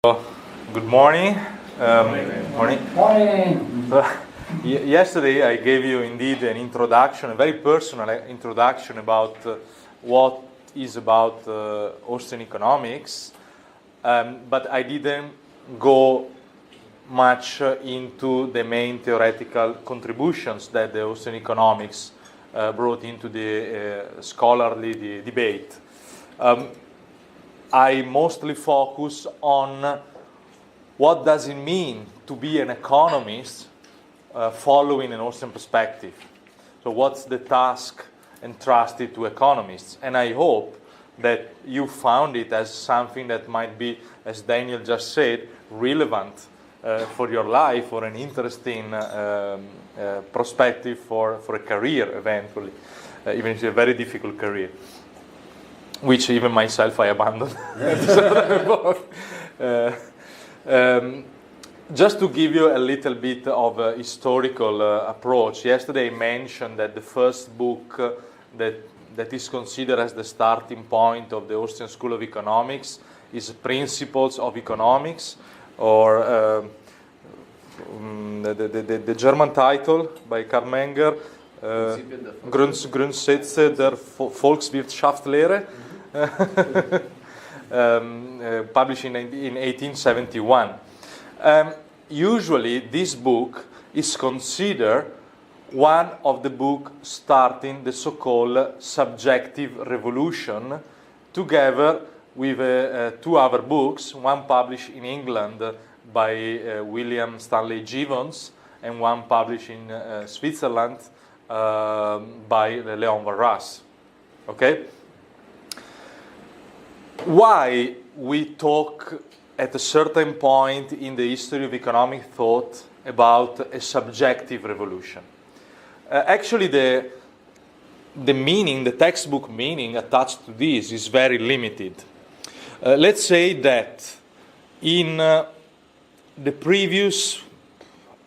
Good morning. Morning. Yesterday I gave you indeed an introduction, a very personal introduction about what is about Austrian economics, but I didn't go much into the main theoretical contributions that the Austrian economics brought into the scholarly debate. I mostly focus on what does it mean to be an economist following an Austrian perspective. So what's the task entrusted to economists? And I hope that you found it as something that might be, as Daniel just said, relevant for your life or an interesting perspective for a career eventually, even if it's a very difficult career, which even myself I abandoned. Just to give you a little bit of a historical approach, yesterday I mentioned that the first book that is considered as the starting point of the Austrian School of Economics is Principles of Economics, or the German title by Carmelo Grundsätze der Volkswirtschaftslehre, published in 1871. Usually this book is considered one of the books starting the so-called subjective revolution, together with two other books, one published in England by William Stanley Jevons and one published in Switzerland by Leon Warras. Okay? Why we talk at a certain point in the history of economic thought about a subjective revolution? Actually, the meaning, the textbook meaning attached to this is very limited. Let's say that in the previous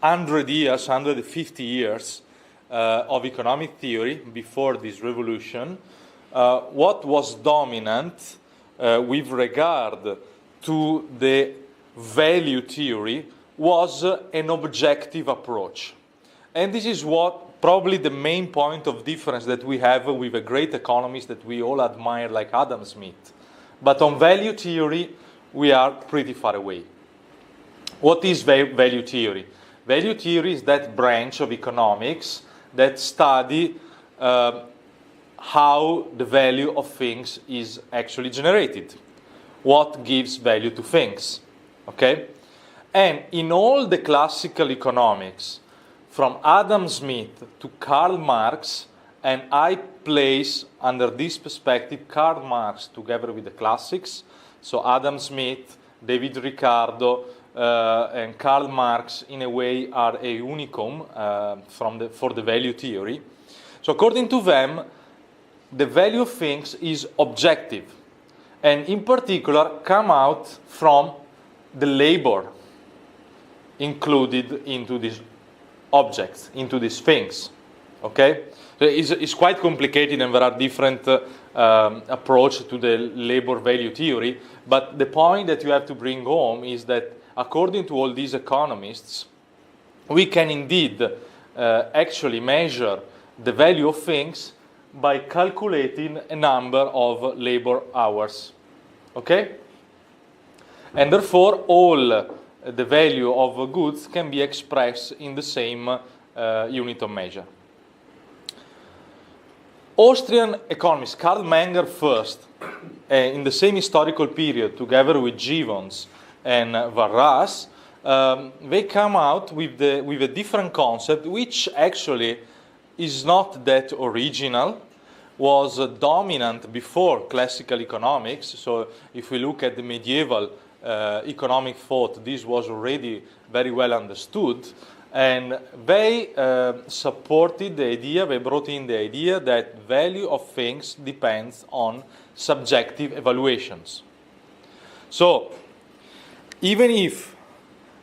100 years, 150 years of economic theory before this revolution, what was dominant with regard to the value theory was an objective approach. And this is what probably the main point of difference that we have with a great economist that we all admire like Adam Smith. But on value theory, we are pretty far away. What is value theory? Value theory is that branch of economics that study how the value of things is actually generated. What gives value to things. Okay? And in all the classical economics, from Adam Smith to Karl Marx, and I place under this perspective Karl Marx together with the classics, so Adam Smith, David Ricardo, and Karl Marx in a way are a unicum for the value theory. So according to them, the value of things is objective, and in particular come out from the labor included into these objects, into these things. Okay? So it's quite complicated, and there are different approaches to the labor value theory, but the point that you have to bring home is that according to all these economists, we can indeed actually measure the value of things by calculating a number of labor hours. Okay? And therefore, all the value of goods can be expressed in the same unit of measure. Austrian economist Karl Menger first, in the same historical period, together with Jevons and Warras, they come out with a different concept, which actually is not that original, was dominant before classical economics. So if we look at the medieval economic thought, this was already very well understood. And they supported the idea, they brought in the idea that value of things depends on subjective evaluations. So even if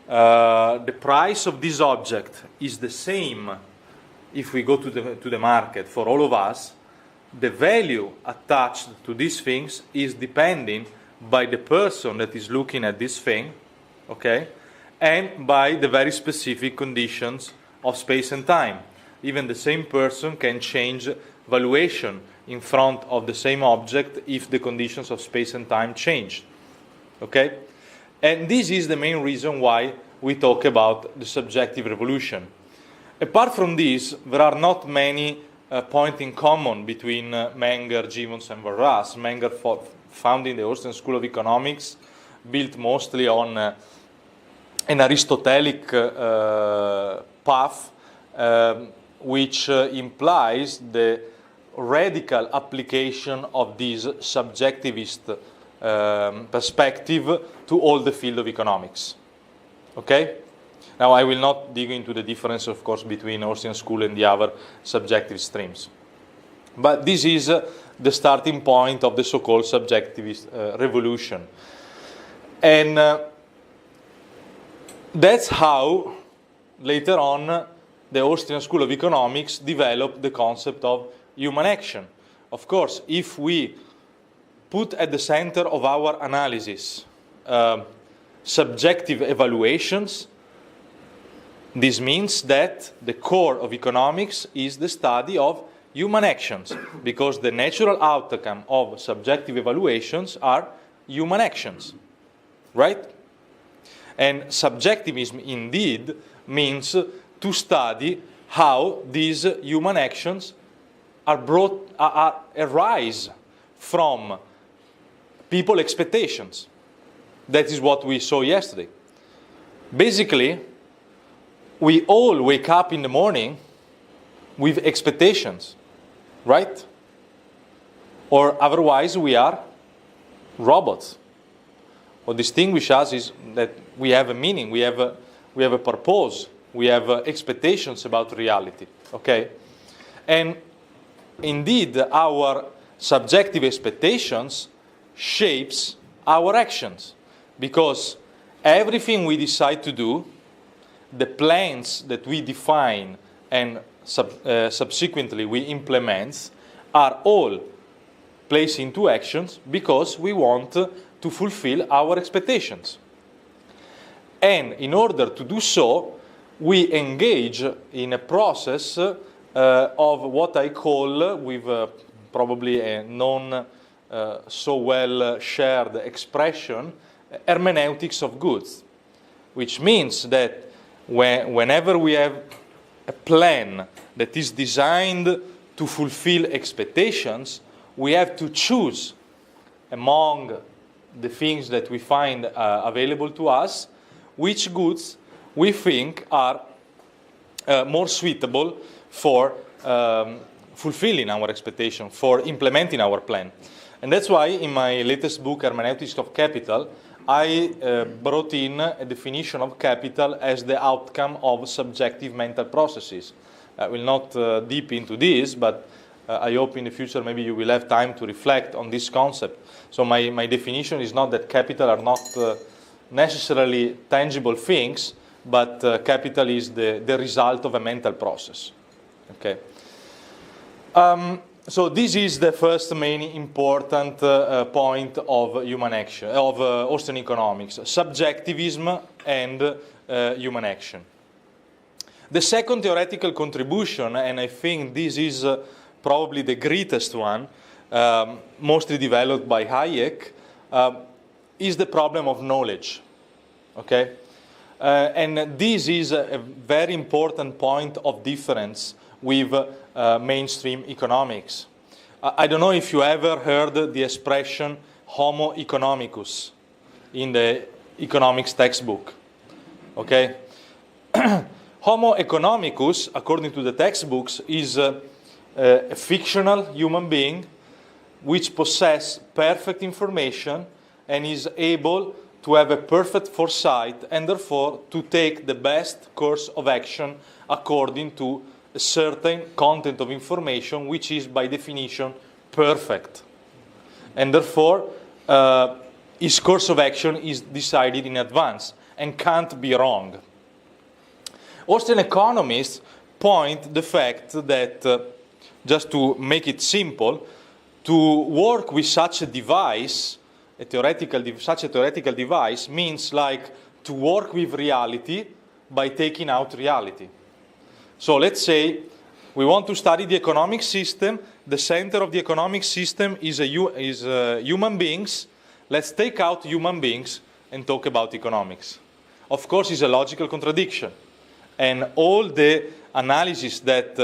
the price of this object is the same if we go to the market for all of us, the value attached to these things is depending by the person that is looking at this thing, okay, and by the very specific conditions of space and time. Even the same person can change valuation in front of the same object if the conditions of space and time change, okay? And this is the main reason why we talk about the subjective revolution. Apart from this, there are not many points in common between Menger, Gibbons, and Varras. Menger founding the Austrian School of Economics, built mostly on an Aristotelic path, which implies the radical application of this subjectivist perspective to all the field of economics. Okay? Now, I will not dig into the difference, of course, between Austrian school and the other subjective streams. But this is the starting point of the so-called subjectivist revolution. And that's how, later on, the Austrian School of Economics developed the concept of human action. Of course, if we put at the center of our analysis subjective evaluations, this means that the core of economics is the study of human actions, because the natural outcome of subjective evaluations are human actions, right? And subjectivism indeed means to study how these human actions arise from people expectations. That is what we saw yesterday. Basically, we all wake up in the morning with expectations, right? Or otherwise we are robots. What distinguishes us is that we have a meaning, we have a purpose, we have expectations about reality, okay? And indeed, our subjective expectations shapes our actions, because everything we decide to do, the plans that we define and subsequently we implement, are all placed into actions because we want to fulfill our expectations. And in order to do so, we engage in a process of what I call, with probably a non so well shared expression, hermeneutics of goods, which means that whenever we have a plan that is designed to fulfill expectations, we have to choose among the things that we find available to us, which goods we think are more suitable for fulfilling our expectation, for implementing our plan. And that's why in my latest book, Hermeneutics of Capital, I brought in a definition of capital as the outcome of subjective mental processes. I will not deep into this, but I hope in the future maybe you will have time to reflect on this concept. So my definition is not that capital are not necessarily tangible things, but capital is the result of a mental process. Okay. So this is the first main important point of human action, of Austrian economics: subjectivism and human action. The second theoretical contribution, and I think this is probably the greatest one, mostly developed by Hayek, is the problem of knowledge. Okay, and this is a very important point of difference with mainstream economics. I don't know if you ever heard the expression homo economicus in the economics textbook. Okay? Homo economicus, according to the textbooks, is a fictional human being which possesses perfect information and is able to have a perfect foresight and therefore to take the best course of action according to a certain content of information which is by definition perfect. And therefore his course of action is decided in advance and can't be wrong. Austrian economists point the fact that, just to make it simple, to work with such a device such a theoretical device means like to work with reality by taking out reality. So let's say we want to study the economic system. The center of the economic system is human beings. Let's take out human beings and talk about economics. Of course, it's a logical contradiction. And all the analysis that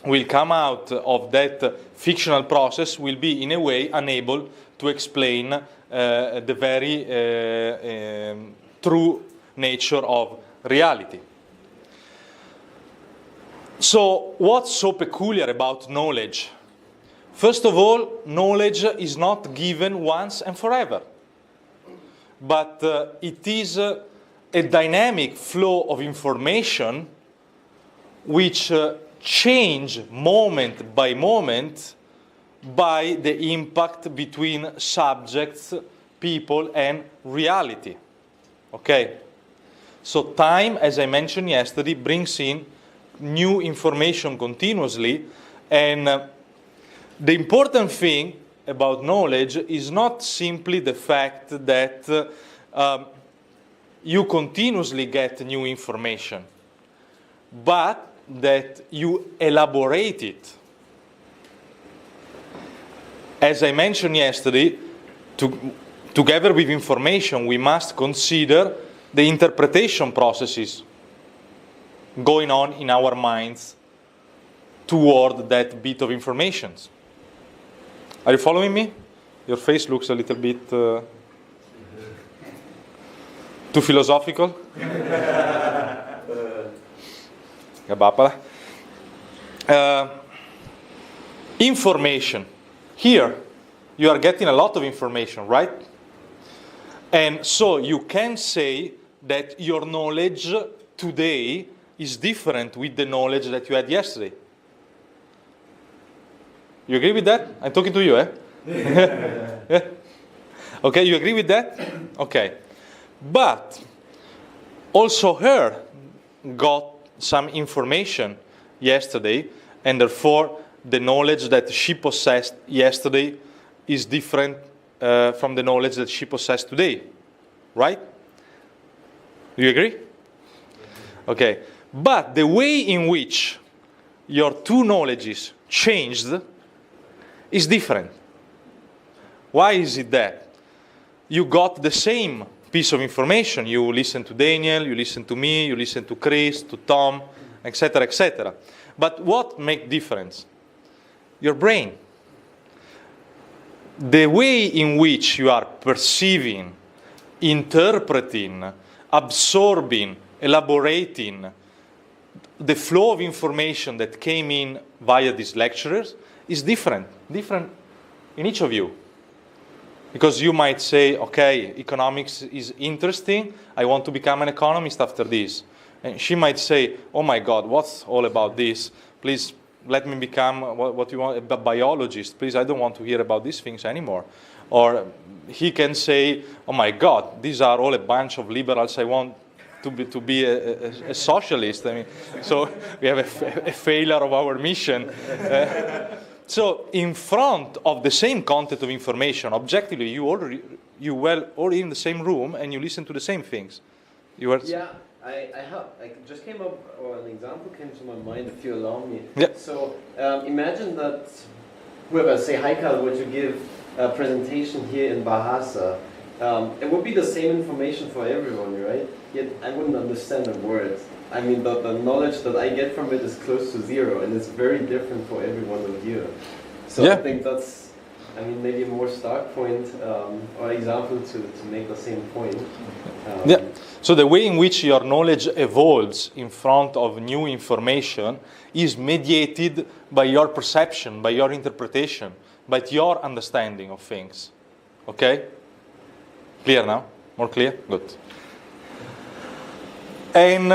will come out of that fictional process will be, in a way, unable to explain the very true nature of reality. So, what's so peculiar about knowledge? First of all, knowledge is not given once and forever, but it is a dynamic flow of information which change moment by moment by the impact between subjects, people, and reality. Okay? So time, as I mentioned yesterday, brings in new information continuously, and the important thing about knowledge is not simply the fact that you continuously get new information, but that you elaborate it. As I mentioned yesterday, together with information, we must consider the interpretation processes going on in our minds toward that bit of information. Are you following me? Your face looks a little bit too philosophical. Information. Here, you are getting a lot of information, right? And so you can say that your knowledge today is different with the knowledge that you had yesterday. You agree with that? I'm talking to you, eh? Yeah. Okay, you agree with that? Okay. But also her got some information yesterday, and therefore the knowledge that she possessed yesterday is different from the knowledge that she possessed today. Right? Do you agree? Okay. But the way in which your two knowledges changed is different. Why is it that? You got the same piece of information. You listen to Daniel, you listen to me, you listen to Chris, to Tom, etc., etc. But what makes difference? Your brain. The way in which you are perceiving, interpreting, absorbing, elaborating the flow of information that came in via these lecturers is different in each of you. Because you might say, okay, economics is interesting, I want to become an economist after this. And she might say, oh my God, what's all about this? Please let me become what you want, a biologist. Please, I don't want to hear about these things anymore. Or he can say, oh my God, these are all a bunch of liberals, I want to be a socialist. I mean, so we have a failure of our mission. So in front of the same content of information, objectively, you were all in the same room and you listen to the same things. You were. Yeah, I just came up, or an example came to my mind, if you allow me. Yeah. So imagine that whoever, say Haikal, were to give a presentation here in Bahasa. It would be the same information for everyone, right? Yet I wouldn't understand a word. I mean, the knowledge that I get from it is close to zero, and it's very different for every one of you. So yeah. I think that's, I mean, maybe a more stark point or example to make the same point. Yeah. So the way in which your knowledge evolves in front of new information is mediated by your perception, by your interpretation, by your understanding of things. Okay? Clear now? More clear? Good. And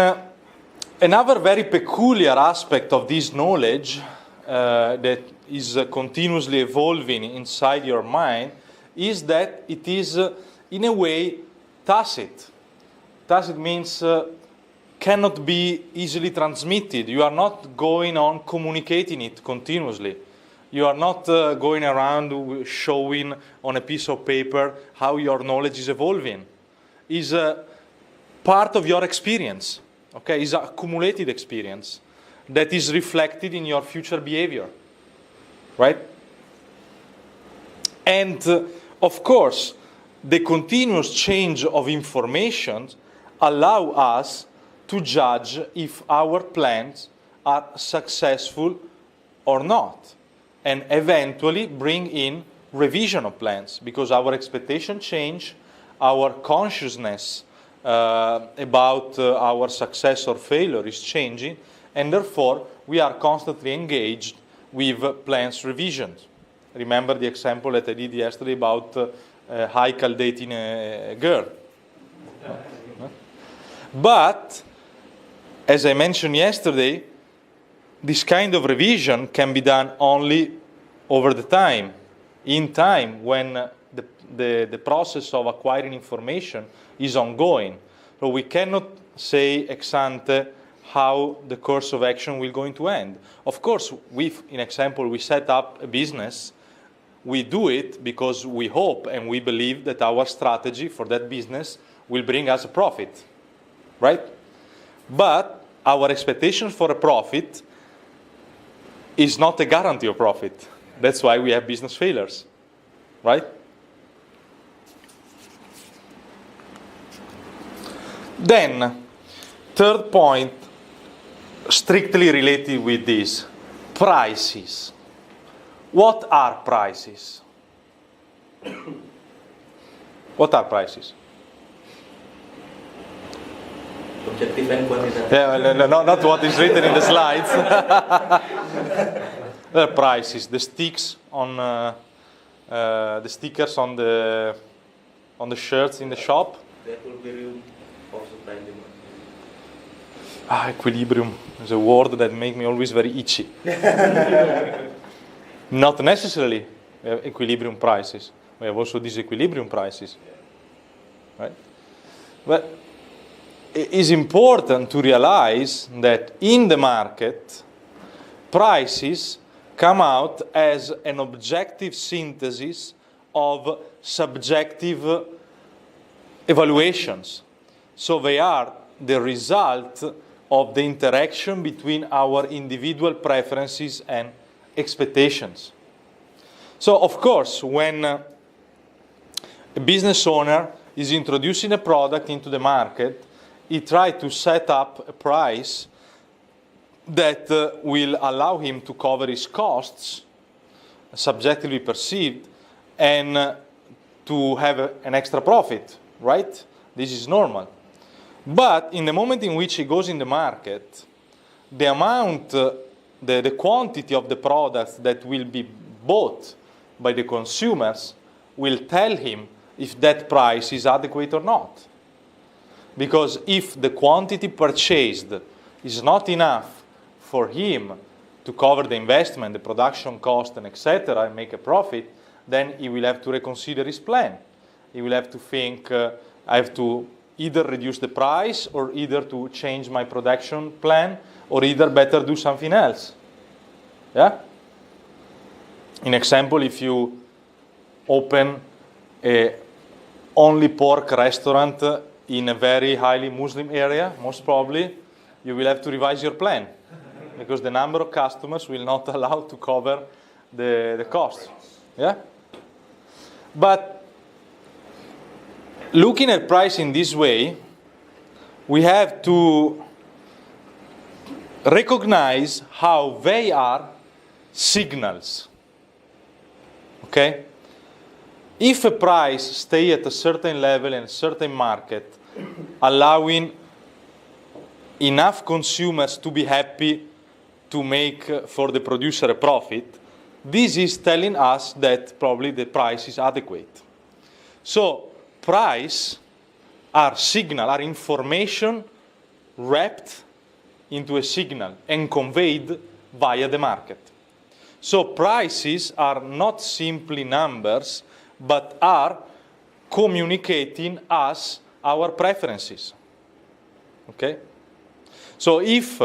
another very peculiar aspect of this knowledge that is continuously evolving inside your mind is that it is, in a way, tacit. Tacit means cannot be easily transmitted. You are not going on communicating it continuously. You are not going around showing on a piece of paper how your knowledge is evolving. It's part of your experience. Okay, it's an accumulated experience that is reflected in your future behavior, right? And of course, the continuous change of information allow us to judge if our plans are successful or not, and eventually bring in revision of plans, because our expectation change, our consciousness about our success or failure is changing, and therefore we are constantly engaged with plans revisions. Remember the example that I did yesterday about Haikal dating a girl. But, as I mentioned yesterday, this kind of revision can be done only over the time, in time, when the process of acquiring information is ongoing. So we cannot say ex ante how the course of action will going to end. Of course, in example, we set up a business. We do it because we hope and we believe that our strategy for that business will bring us a profit, right? But our expectation for a profit is not a guarantee of profit. That's why we have business failures, right? Then, third point, strictly related with this, prices. What are prices? What are prices? Objective and quantitative. Yeah, no, not what is written in the slides. The prices, the sticks on the stickers on the shirts in the shop. The equilibrium of supply and demand. Equilibrium is a word that makes me always very itchy. Not necessarily equilibrium prices. We have also disequilibrium prices, right? But it is important to realize that in the market, prices come out as an objective synthesis of subjective evaluations. So they are the result of the interaction between our individual preferences and expectations. So, of course, when a business owner is introducing a product into the market, he tries to set up a price that will allow him to cover his costs, subjectively perceived, and to have an extra profit, right? This is normal. But in the moment in which he goes in the market, the amount, the quantity of the products that will be bought by the consumers will tell him if that price is adequate or not. Because if the quantity purchased is not enough for him to cover the investment, the production cost, and etc., and make a profit, then he will have to reconsider his plan. He will have to think, I have to either reduce the price or either to change my production plan or either better do something else. Yeah? In example, if you open a only pork restaurant in a very highly Muslim area, most probably you will have to revise your plan because the number of customers will not allow to cover the costs. Yeah? But looking at price in this way, we have to recognize how they are signals. Okay? If a price stays at a certain level in a certain market, allowing enough consumers to be happy to make for the producer a profit, this is telling us that probably the price is adequate. So, price are signal, are information wrapped into a signal and conveyed via the market. So prices are not simply numbers, but are communicating us our preferences. Okay? So if,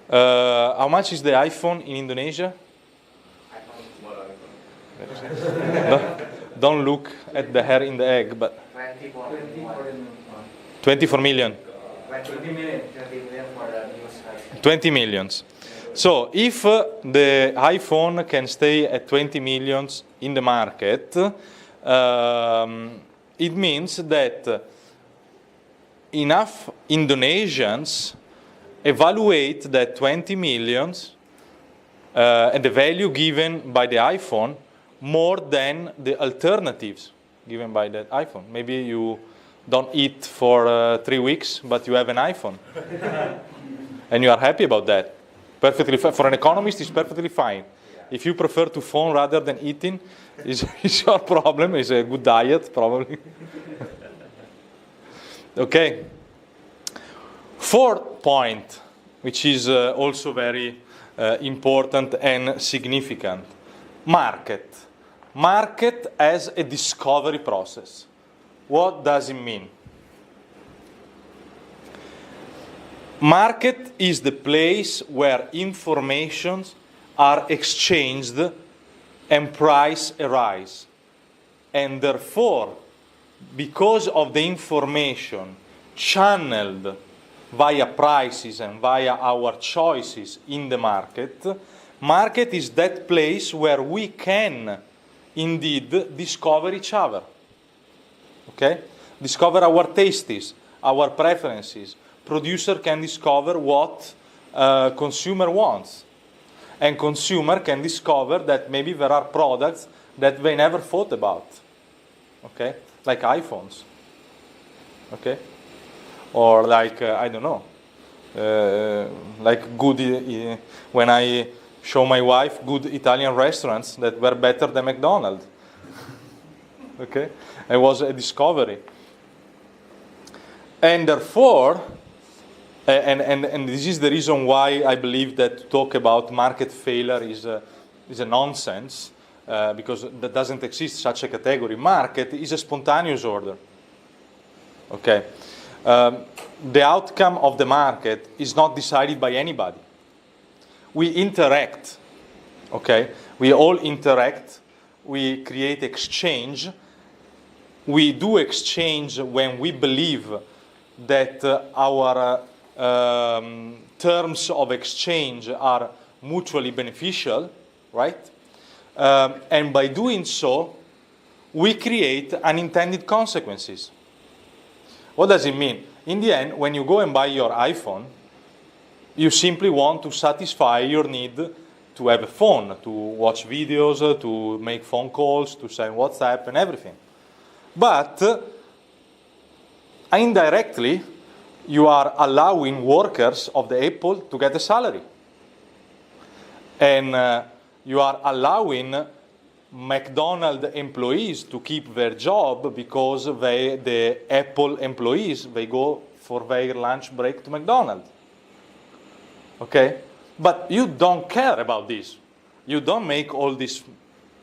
how much is the iPhone in Indonesia? Don't look at the hair in the egg, but 24 million. 20 million for the news. 20 millions. So if the iPhone can stay at 20 millions in the market, it means that enough Indonesians evaluate that 20 millions and the value given by the iPhone more than the alternatives given by that iPhone. Maybe you don't eat for 3 weeks, but you have an iPhone. And you are happy about that. Perfectly for an economist, it's perfectly fine. If you prefer to phone rather than eating, it's your problem. It's a good diet, probably. Okay. Fourth point, which is also very important and significant. Market. Market as a discovery process. What does it mean? Market is the place where informations are exchanged and price arise. And therefore, because of the information channeled via prices and via our choices in the market, market is that place where we can indeed discover each other. Okay? Discover our tastes, our preferences. Producer can discover what consumer wants. And consumer can discover that maybe there are products that they never thought about. Okay? Like iPhones. Okay? Or like, I don't know, like good, when I show my wife good Italian restaurants that were better than McDonald's. Okay? It was a discovery. And therefore, and this is the reason why I believe that to talk about market failure is a nonsense, because there doesn't exist such a category. Market is a spontaneous order. Okay? The outcome of the market is not decided by anybody. We interact. Okay? We all interact. We create exchange. We do exchange when we believe that our terms of exchange are mutually beneficial, right? And by doing so, we create unintended consequences. What does it mean? In the end, when you go and buy your iPhone, you simply want to satisfy your need to have a phone, to watch videos, to make phone calls, to send WhatsApp and everything. But indirectly, you are allowing workers of the Apple to get a salary. And you are allowing McDonald's employees to keep their job because the Apple employees, they go for their lunch break to McDonald's. Okay? But you don't care about this. You don't make all these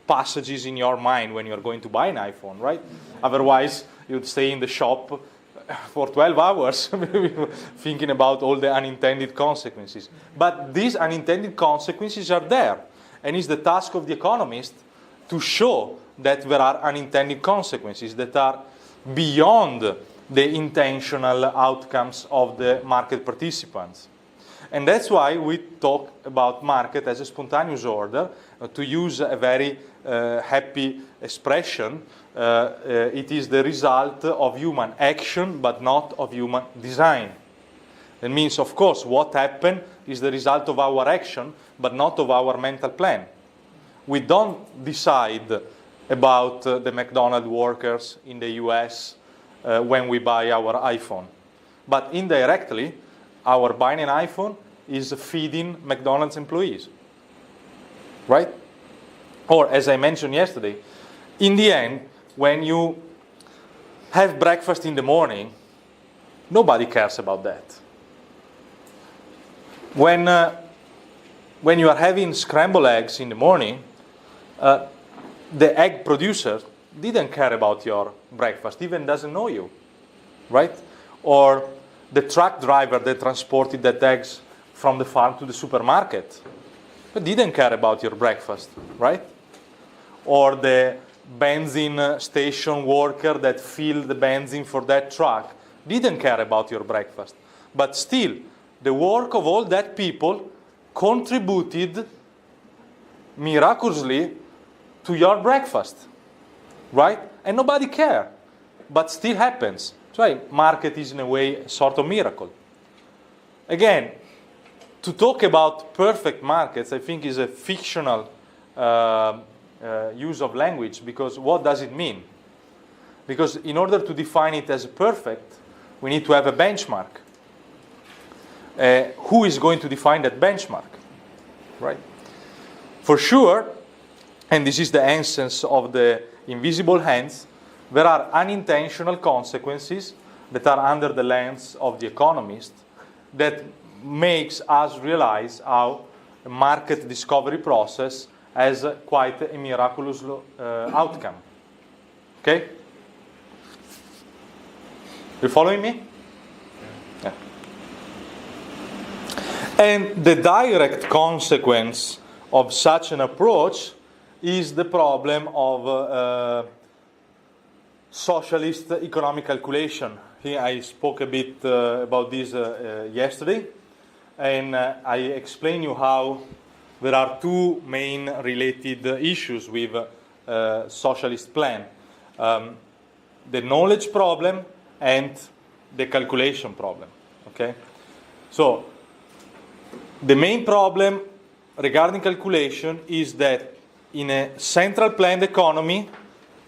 passages in your mind when you're going to buy an iPhone, right? Otherwise, you'd stay in the shop for 12 hours thinking about all the unintended consequences. But these unintended consequences are there. And it's the task of the economist to show that there are unintended consequences that are beyond the intentional outcomes of the market participants. And that's why we talk about market as a spontaneous order. To use a very happy expression, it is the result of human action, but not of human design. It means, of course, what happened is the result of our action, but not of our mental plan. We don't decide about the McDonald's workers in the US when we buy our iPhone. But indirectly, our buying an iPhone is feeding McDonald's employees. Right? Or, as I mentioned yesterday, in the end, when you have breakfast in the morning, nobody cares about that. When you are having scrambled eggs in the morning, the egg producer didn't care about your breakfast, even doesn't know you, right? Or the truck driver that transported that eggs from the farm to the supermarket, but didn't care about your breakfast, right? or the benzene station worker that filled the benzene for that truck didn't care about your breakfast. But still, the work of all that people contributed miraculously to your breakfast, right? And nobody cared, but still happens. That's why market is in a way a sort of miracle. Again, to talk about perfect markets, I think is a fictional use of language, because what does it mean? Because in order to define it as perfect, we need to have a benchmark. Who is going to define that benchmark, right? For sure, and this is the essence of the invisible hands, there are unintentional consequences that are under the lens of the economist that makes us realize how a market discovery process has quite a miraculous outcome. Okay? You following me? Yeah. And the direct consequence of such an approach is the problem of socialist economic calculation. Here I spoke a bit about this yesterday, and I explained you how there are two main related issues with socialist plan. The knowledge problem and the calculation problem. Okay? So, the main problem regarding calculation is that in a central planned economy,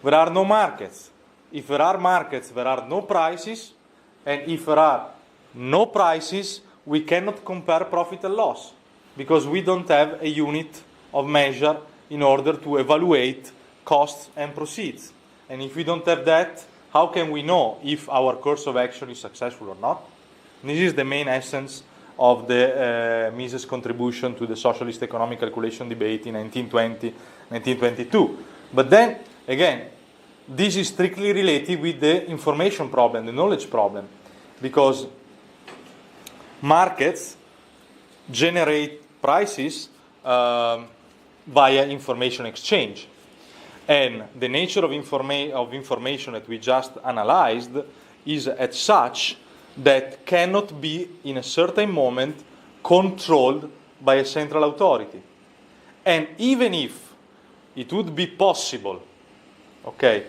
there are no markets. If there are markets, there are no prices, and if there are no prices, we cannot compare profit and loss, because we don't have a unit of measure in order to evaluate costs and proceeds. And if we don't have that, how can we know if our course of action is successful or not? This is the main essence of the Mises' contribution to the socialist economic calculation debate in 1920, 1922. But then, again, this is strictly related with the information problem, the knowledge problem, because markets generate prices via information exchange. And the nature of information that we just analyzed is as such that cannot be, in a certain moment, controlled by a central authority. And even if it would be possible, okay,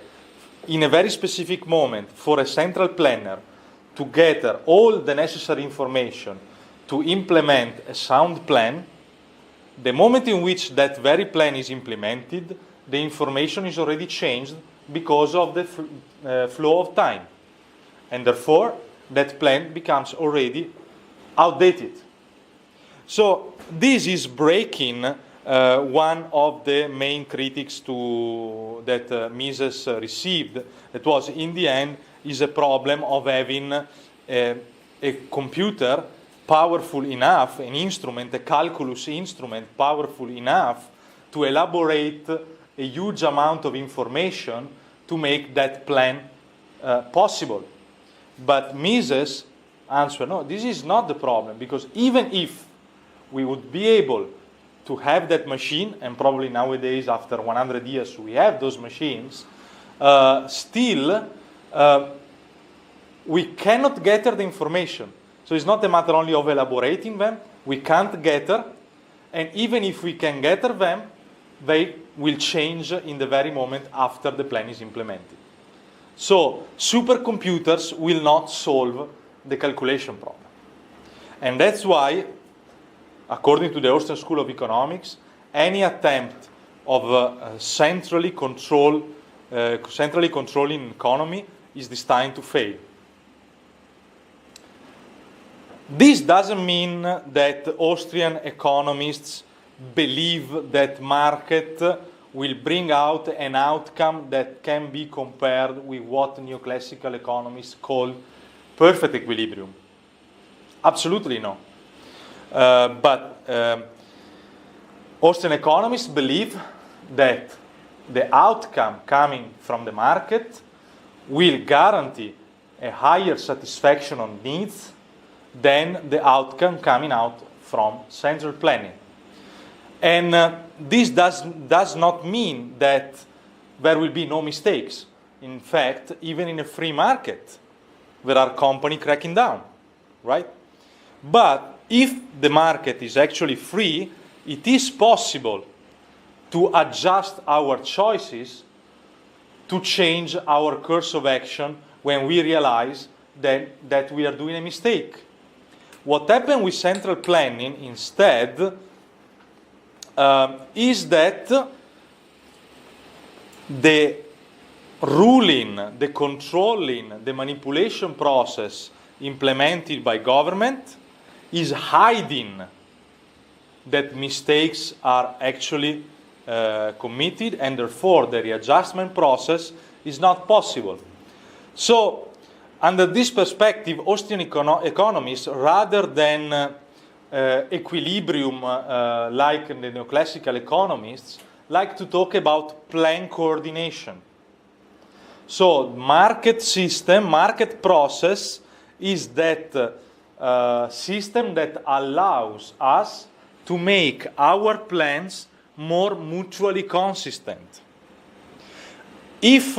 in a very specific moment for a central planner to gather all the necessary information to implement a sound plan, the moment in which that very plan is implemented, the information is already changed because of the flow of time. And therefore, that plan becomes already outdated. So this is breaking one of the main critics that Mises received. That was, in the end, is a problem of having a computer powerful enough, an instrument, a calculus instrument powerful enough to elaborate a huge amount of information to make that plan possible. But Mises answered, no, this is not the problem, because even if we would be able to have that machine, and probably nowadays after 100 years we have those machines, still we cannot gather the information. So it's not a matter only of elaborating them, we can't gather, and even if we can gather them, they will change in the very moment after the plan is implemented. So supercomputers will not solve the calculation problem. And that's why, according to the Austrian School of Economics, any attempt of centrally controlling economy is destined to fail. This doesn't mean that Austrian economists believe that market will bring out an outcome that can be compared with what neoclassical economists call perfect equilibrium. Absolutely no. But Austrian economists believe that the outcome coming from the market will guarantee a higher satisfaction on needs than the outcome coming out from central planning. And this does not mean that there will be no mistakes. In fact, even in a free market, there are companies cracking down, right? But if the market is actually free, it is possible to adjust our choices to change our course of action when we realize that we are doing a mistake. What happened with central planning instead is that the ruling, the controlling, the manipulation process implemented by government is hiding that mistakes are actually committed, and therefore the readjustment process is not possible. So, under this perspective, Austrian economists, rather than equilibrium like the neoclassical economists, like to talk about plan coordination. So, market system, market process is that system that allows us to make our plans more mutually consistent. If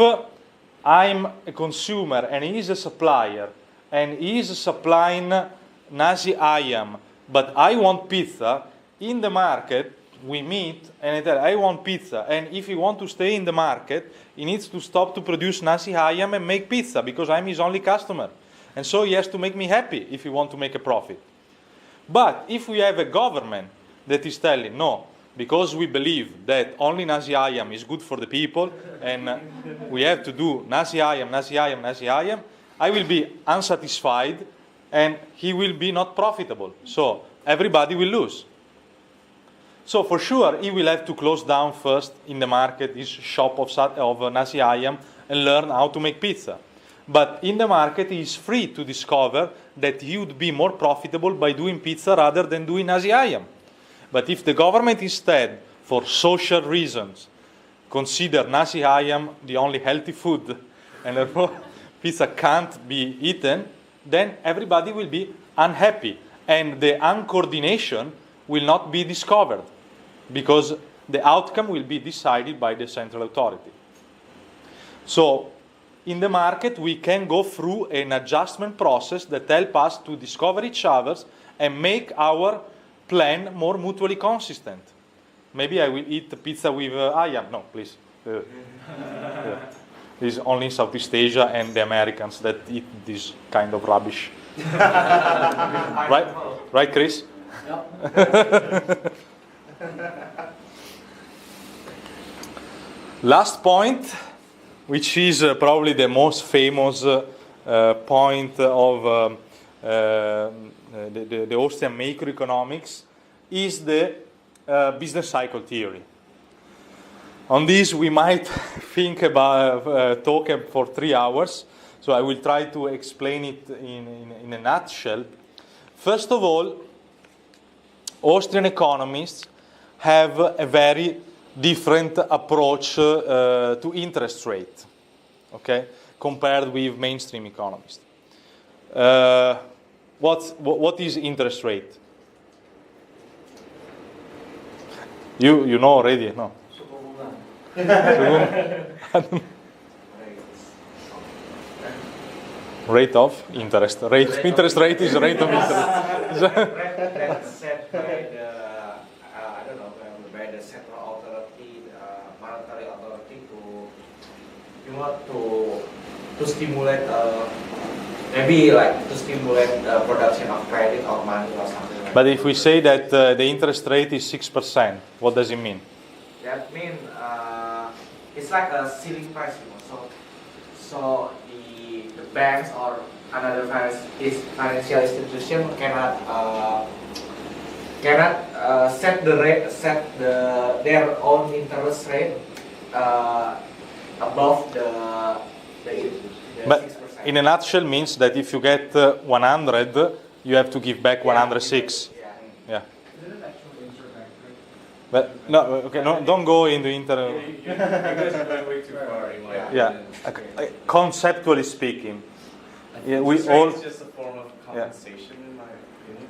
I'm a consumer and he is a supplier and he is supplying nasi ayam, but I want pizza, in the market we meet and I tell I want pizza, and if he wants to stay in the market, he needs to stop to produce nasi ayam and make pizza because I'm his only customer. And so he has to make me happy if he wants to make a profit. But if we have a government that is telling, no, because we believe that only nasi ayam is good for the people, and we have to do nasi ayam, nasi ayam, nasi ayam, I will be unsatisfied, and he will be not profitable. So everybody will lose. So for sure, he will have to close down first in the market his shop of nasi ayam and learn how to make pizza. But in the market, he is free to discover that he would be more profitable by doing pizza rather than doing nasi ayam. But if the government instead, for social reasons, consider nasi ayam the only healthy food, and therefore pizza can't be eaten, then everybody will be unhappy. And the uncoordination will not be discovered, because the outcome will be decided by the central authority. So, in the market, we can go through an adjustment process that helps us to discover each other and make our plan more mutually consistent. Maybe I will eat pizza with ayam. No, please. Yeah. This is only in Southeast Asia and the Americans that eat this kind of rubbish. Right? Right, Chris? Yeah. Last point, which is probably the most famous point of the Austrian macroeconomics, is the business cycle theory. On this, we might think about talk for 3 hours, so I will try to explain it in a nutshell. First of all, Austrian economists have a very different approach to interest rate, okay, compared with mainstream economists. What is interest rate? You know already, no? Rate of interest. Interest rate is rate of interest. That's set by the I don't know, by the central authority, monetary authority to stimulate maybe like to stimulate production of credit or money or something like that. But if we say that the interest rate is 6%, what does it mean? That means it's like a ceiling price, you know. So the banks or another financial institution cannot set their own interest rate above the But 6%. in a nutshell, means that if you get 100, you have to give back 106. Yeah. But no, okay, no, don't go into inter. You guys went way too far in my Yeah, opinion. conceptually speaking, I think yeah, we interest all. rate is just a form of compensation, in my opinion.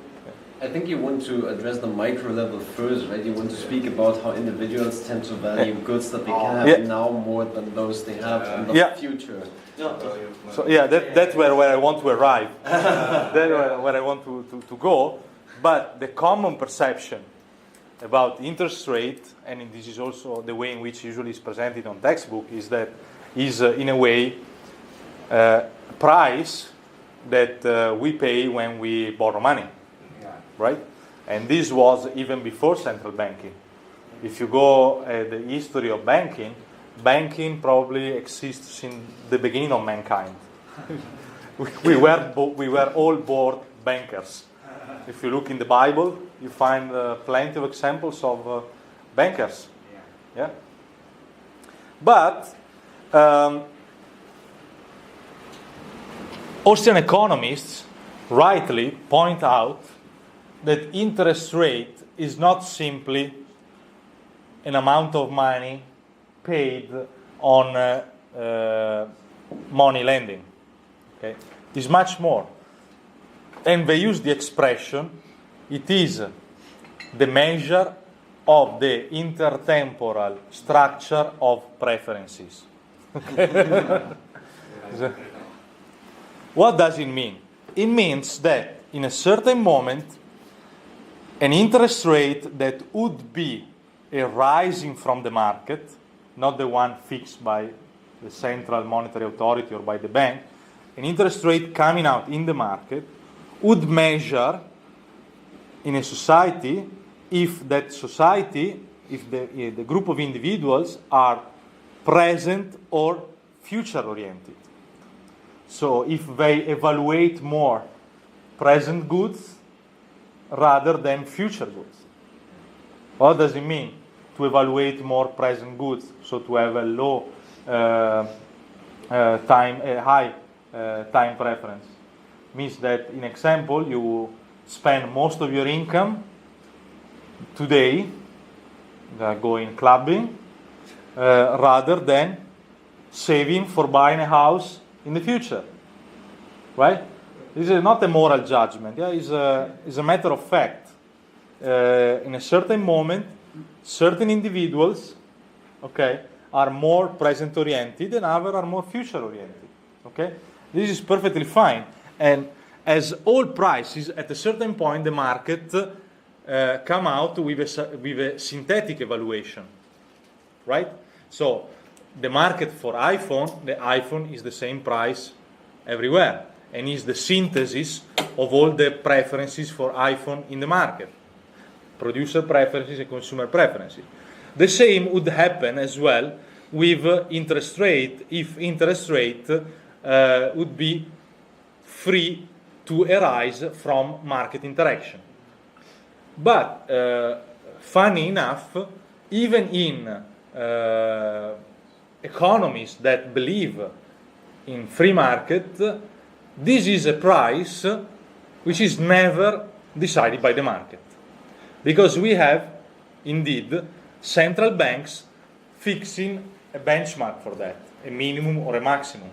I think you want to address the micro level first, right? You want to speak about how individuals tend to value goods that they can have now more than those they have in the future. So yeah, that's where I want to arrive. That's where I want to go. But the common perception about interest rate, and this is also the way in which usually is presented on textbook, is that is in a way price that we pay when we borrow money, right? And this was even before central banking. If you go at the history of banking probably exists since the beginning of mankind. we were all born bankers. If you look in the Bible, you find plenty of examples of bankers. Yeah. But Austrian economists rightly point out that interest rate is not simply an amount of money paid on money lending. Okay, it's much more. And they use the expression, it is the measure of the intertemporal structure of preferences. What does it mean? It means that in a certain moment, an interest rate that would be arising from the market, not the one fixed by the central monetary authority or by the bank, an interest rate coming out in the market would measure in a society if that society, if the group of individuals are present or future-oriented. So if they evaluate more present goods rather than future goods. What does it mean to evaluate more present goods? So to have a low high time preference. Means that, in example, you spend most of your income today going clubbing rather than saving for buying a house in the future, right? This is not a moral judgment. Yeah, it's a matter of fact. In a certain moment, certain individuals, okay, are more present-oriented and others are more future-oriented. Okay, this is perfectly fine. And as all prices, at a certain point, the market come out with a synthetic evaluation, right? So the market for iPhone, the iPhone is the same price everywhere, and is the synthesis of all the preferences for iPhone in the market, producer preferences and consumer preferences. The same would happen as well with interest rate, if interest rate would be free to arise from market interaction. But funny enough, even in economies that believe in free market, this is a price which is never decided by the market. Because we have, indeed, central banks fixing a benchmark for that, a minimum or a maximum.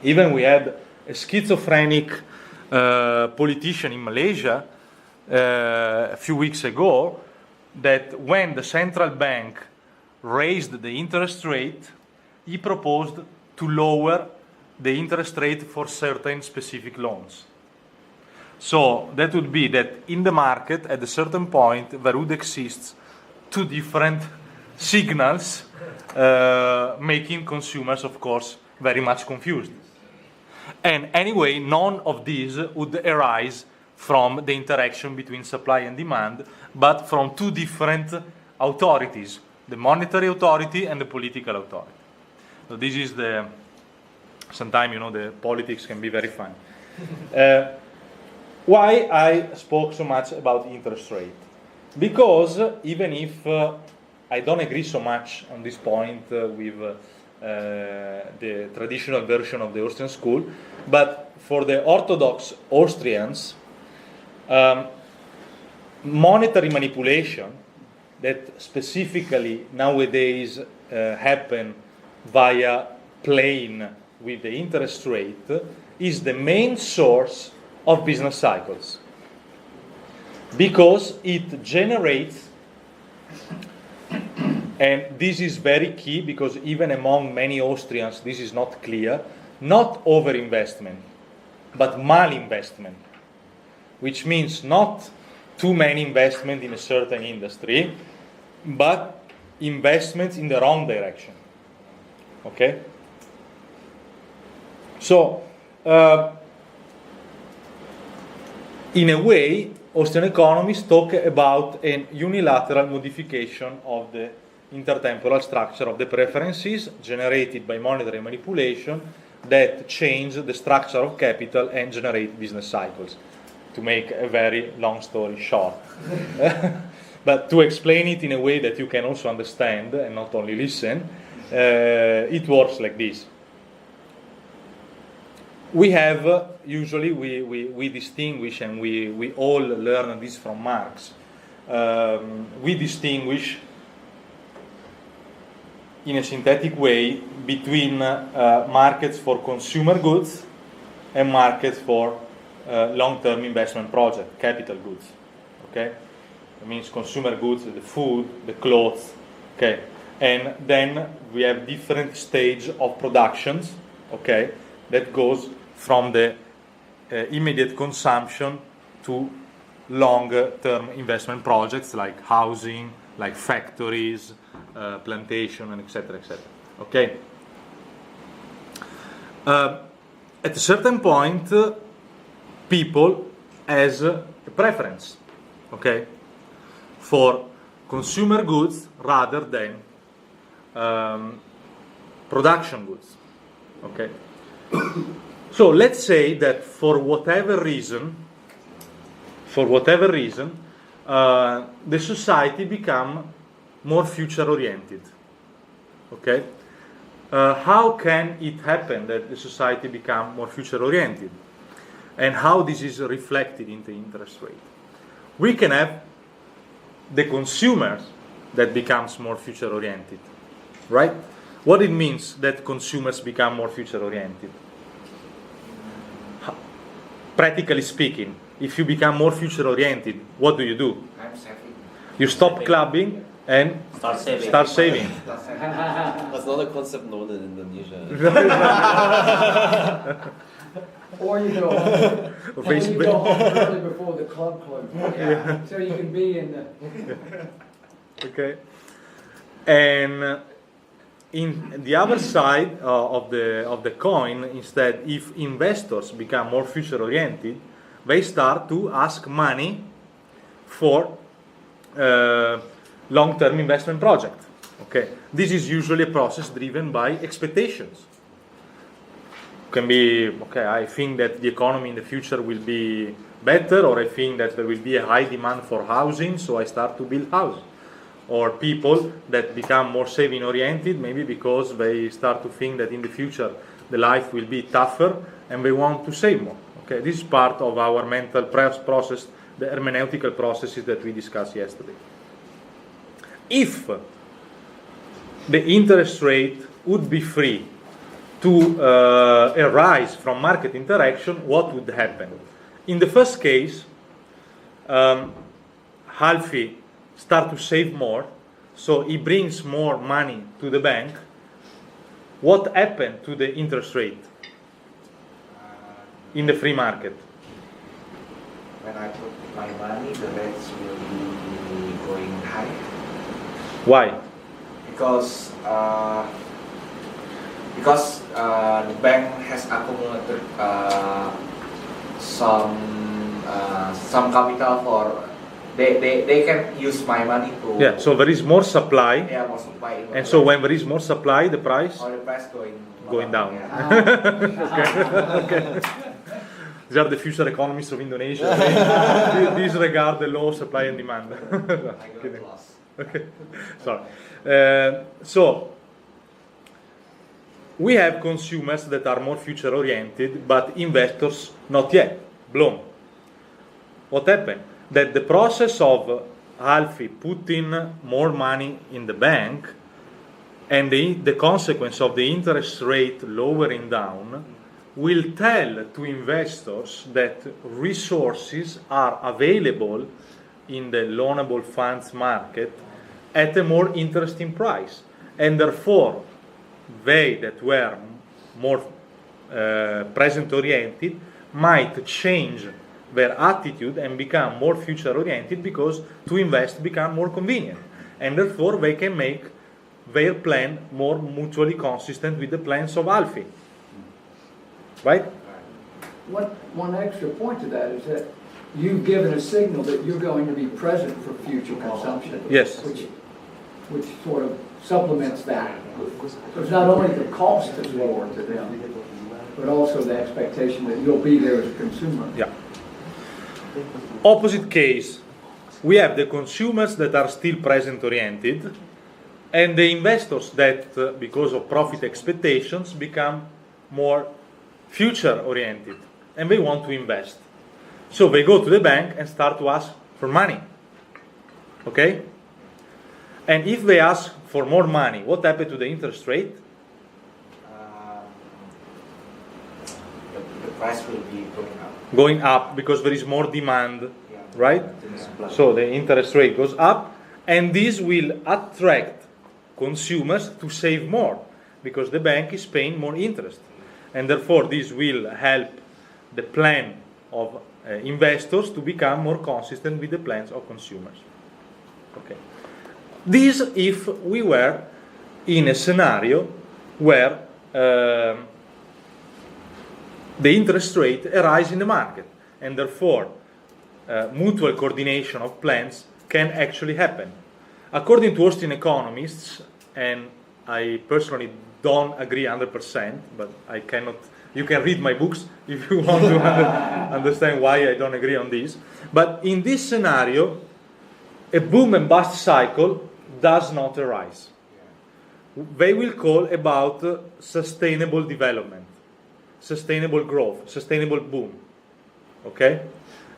Even we had a schizophrenic politician in Malaysia a few weeks ago that when the central bank raised the interest rate, he proposed to lower the interest rate for certain specific loans. So that would be that in the market, at a certain point, there would exist two different signals, making consumers, of course, very much confused. And anyway, none of these would arise from the interaction between supply and demand, but from two different authorities, the monetary authority and the political authority. So this is sometimes, the politics can be very fun. Why I spoke so much about interest rate? Because even if I don't agree so much on this point with the traditional version of the Austrian school, but for the orthodox Austrians, monetary manipulation that specifically nowadays happen via playing with the interest rate is the main source of business cycles, because it generates, and this is very key because even among many Austrians this is not clear, not overinvestment, but malinvestment, which means not too many investment in a certain industry, but investments in the wrong direction. Okay? So, in a way, Austrian economists talk about a unilateral modification of the intertemporal structure of the preferences generated by monetary manipulation that change the structure of capital and generate business cycles. To make a very long story short. But to explain it in a way that you can also understand and not only listen, it works like this. We have, usually we distinguish, and we all learn this from Marx, we distinguish in a synthetic way between markets for consumer goods and markets for long-term investment project, capital goods. Okay? It means consumer goods, the food, the clothes. Okay? And then we have different stage of productions, okay, that goes from the immediate consumption to long-term investment projects like housing, like factories, plantation, and etc., etc. Okay? At a certain point, people has a preference, okay, for consumer goods rather than production goods, okay. So let's say that for whatever reason, the society become more future-oriented, okay. How can it happen that the society become more future-oriented? And how this is reflected in the interest rate? We can have the consumers that becomes more future-oriented, right? What it means that consumers become more future-oriented? Practically speaking, if you become more future-oriented, what do? I'm saving. You stop clubbing and start saving. That's not a concept known in Indonesia. Or you go home, or you go home early before the club closes. Yeah. So you can be in the... Okay. And in the other side of the coin, instead, if investors become more future-oriented, they start to ask money for long-term investment project. Okay. This is usually a process driven by expectations. Can be, okay, I think that the economy in the future will be better, or I think that there will be a high demand for housing, so I start to build houses. Or people that become more saving oriented, maybe because they start to think that in the future the life will be tougher and they want to save more. Okay, this is part of our mental process, the hermeneutical processes that we discussed yesterday. If the interest rate would be free to arise from market interaction, what would happen? In the first case, Halfi start to save more, so he brings more money to the bank. What happened to the interest rate in the free market? When I put my money, the rates will be going high. Why? Because the bank has accumulated some capital for they can use my money to So there is more supply, more supply, and so when there is more supply, the price or the price going down. Okay. These are the future economists of Indonesia. They disregard the law of supply and demand. I got lost. Okay, sorry. So we have consumers that are more future-oriented, but investors not yet blown. What happened? That the process of Alfie putting more money in the bank and the consequence of the interest rate lowering down will tell to investors that resources are available in the loanable funds market at a more interesting price, and therefore they that were more present oriented might change their attitude and become more future oriented, because to invest become more convenient, and therefore they can make their plan more mutually consistent with the plans of Alfie. Right? One extra point to that is that you've given a signal that you're going to be present for future consumption. Yes. Which sort of supplements that. So it's not only the cost that's lower to them, but also the expectation that you'll be there as a consumer. Yeah. Opposite case, we have the consumers that are still present oriented, and the investors that, because of profit expectations, become more future oriented, and they want to invest. So they go to the bank and start to ask for money. Okay? And if they ask for more money, what happened to the interest rate? The price will be going up. Going up because there is more demand, Yeah. right? So the interest rate goes up, and this will attract consumers to save more because the bank is paying more interest, and therefore this will help the plan of investors to become more consistent with the plans of consumers. Okay. This if we were in a scenario where the interest rate arise in the market, and therefore mutual coordination of plans can actually happen. According to Austrian economists, and I personally don't agree 100%, but I cannot. You can read my books if you want to understand why I don't agree on this. But in this scenario, a boom and bust cycle does not arise. They will call about sustainable development, sustainable growth, sustainable boom. Okay?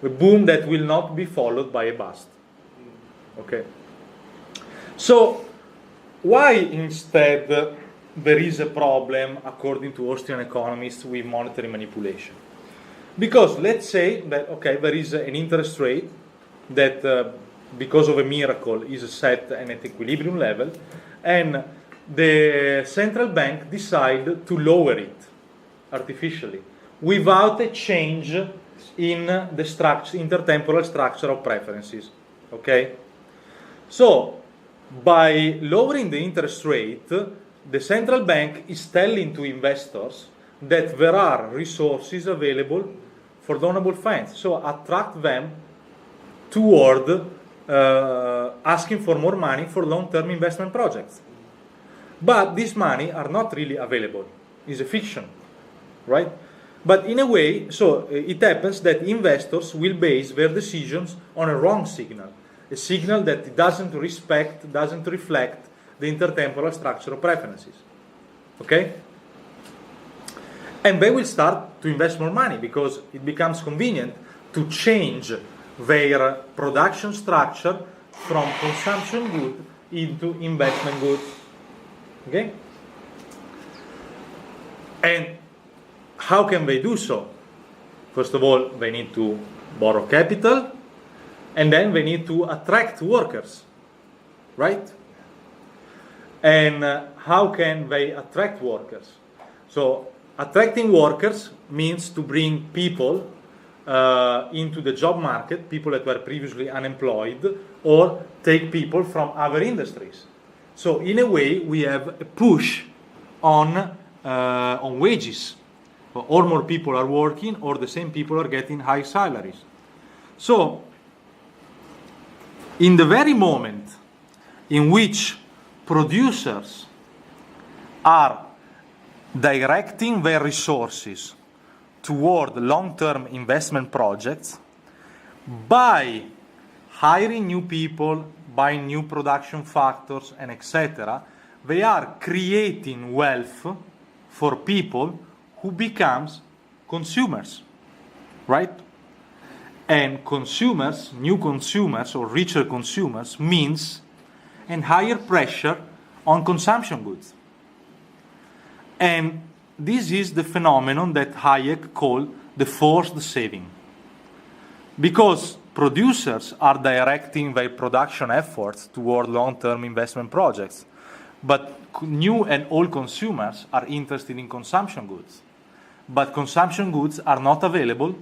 A boom that will not be followed by a bust. Okay? So, why instead there is a problem, according to Austrian economists, with monetary manipulation? Because let's say that, okay, there is an interest rate that, because of a miracle, is set at an equilibrium level, and the central bank decide to lower it artificially without a change in the structure, intertemporal structure of preferences. Okay? So, by lowering the interest rate, the central bank is telling to investors that there are resources available for loanable funds, so attract them toward asking for more money for long-term investment projects. But these money are not really available. It's a fiction, right? But in a way, so it happens that investors will base their decisions on a wrong signal, a signal that doesn't reflect the intertemporal structure of preferences. Okay? And they will start to invest more money because it becomes convenient to change their production structure from consumption good into investment goods. Okay? And how can they do so? First of all, they need to borrow capital, and then they need to attract workers, right? And how can they attract workers? So, attracting workers means to bring people into the job market, people that were previously unemployed, or take people from other industries. So, in a way, we have a push on wages. Or more people are working, or the same people are getting high salaries. So, in the very moment in which producers are directing their resources toward long-term investment projects by hiring new people, buying new production factors, and etc., they are creating wealth for people who becomes consumers, right? And consumers, new consumers or richer consumers, means a higher pressure on consumption goods. And this is the phenomenon that Hayek called the forced saving. Because producers are directing their production efforts toward long-term investment projects, but new and old consumers are interested in consumption goods. But consumption goods are not available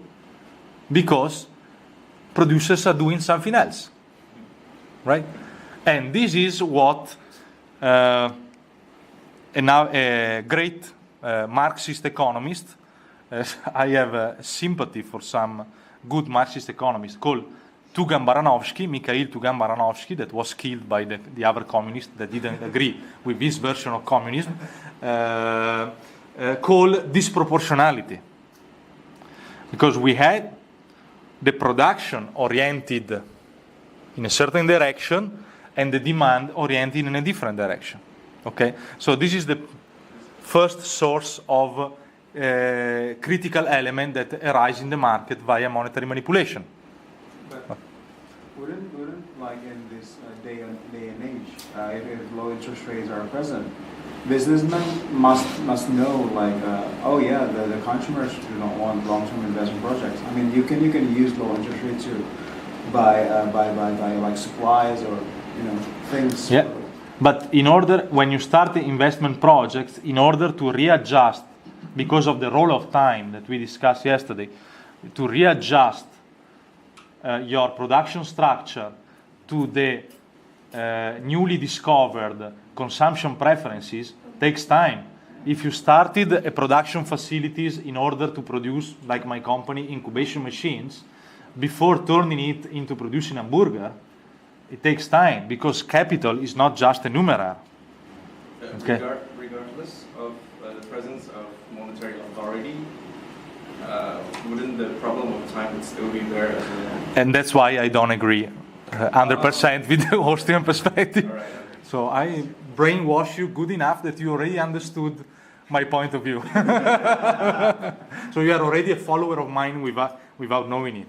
because producers are doing something else, right? And this is what a great Marxist economist, I have sympathy for some good Marxist economists, called Mikhail Tugan-Baranovsky, that was killed by the other communists that didn't agree with this version of communism, called disproportionality. Because we had the production oriented in a certain direction and the demand oriented in a different direction. Okay? So this is the first source of critical element that arise in the market via monetary manipulation. But wouldn't like in this day and age, if low interest rates are present, businessmen must know like, oh yeah, the consumers do not want long-term investment projects. I mean, you can use low interest rates to buy like supplies or things. Yeah, but when you start the investment projects, in order to readjust, because of the roll of time that we discussed yesterday, to readjust your production structure to the newly discovered consumption preferences takes time. If you started a production facilities in order to produce, like my company, incubation machines, before turning it into producing a burger, it takes time because capital is not just a numeraire. Okay. Regardless of the presence of monetary authority, wouldn't the problem of time would still be there as well? And that's why I don't agree 100% with the Austrian perspective. All right, okay. So I brainwash you good enough that you already understood my point of view. So you are already a follower of mine without knowing it.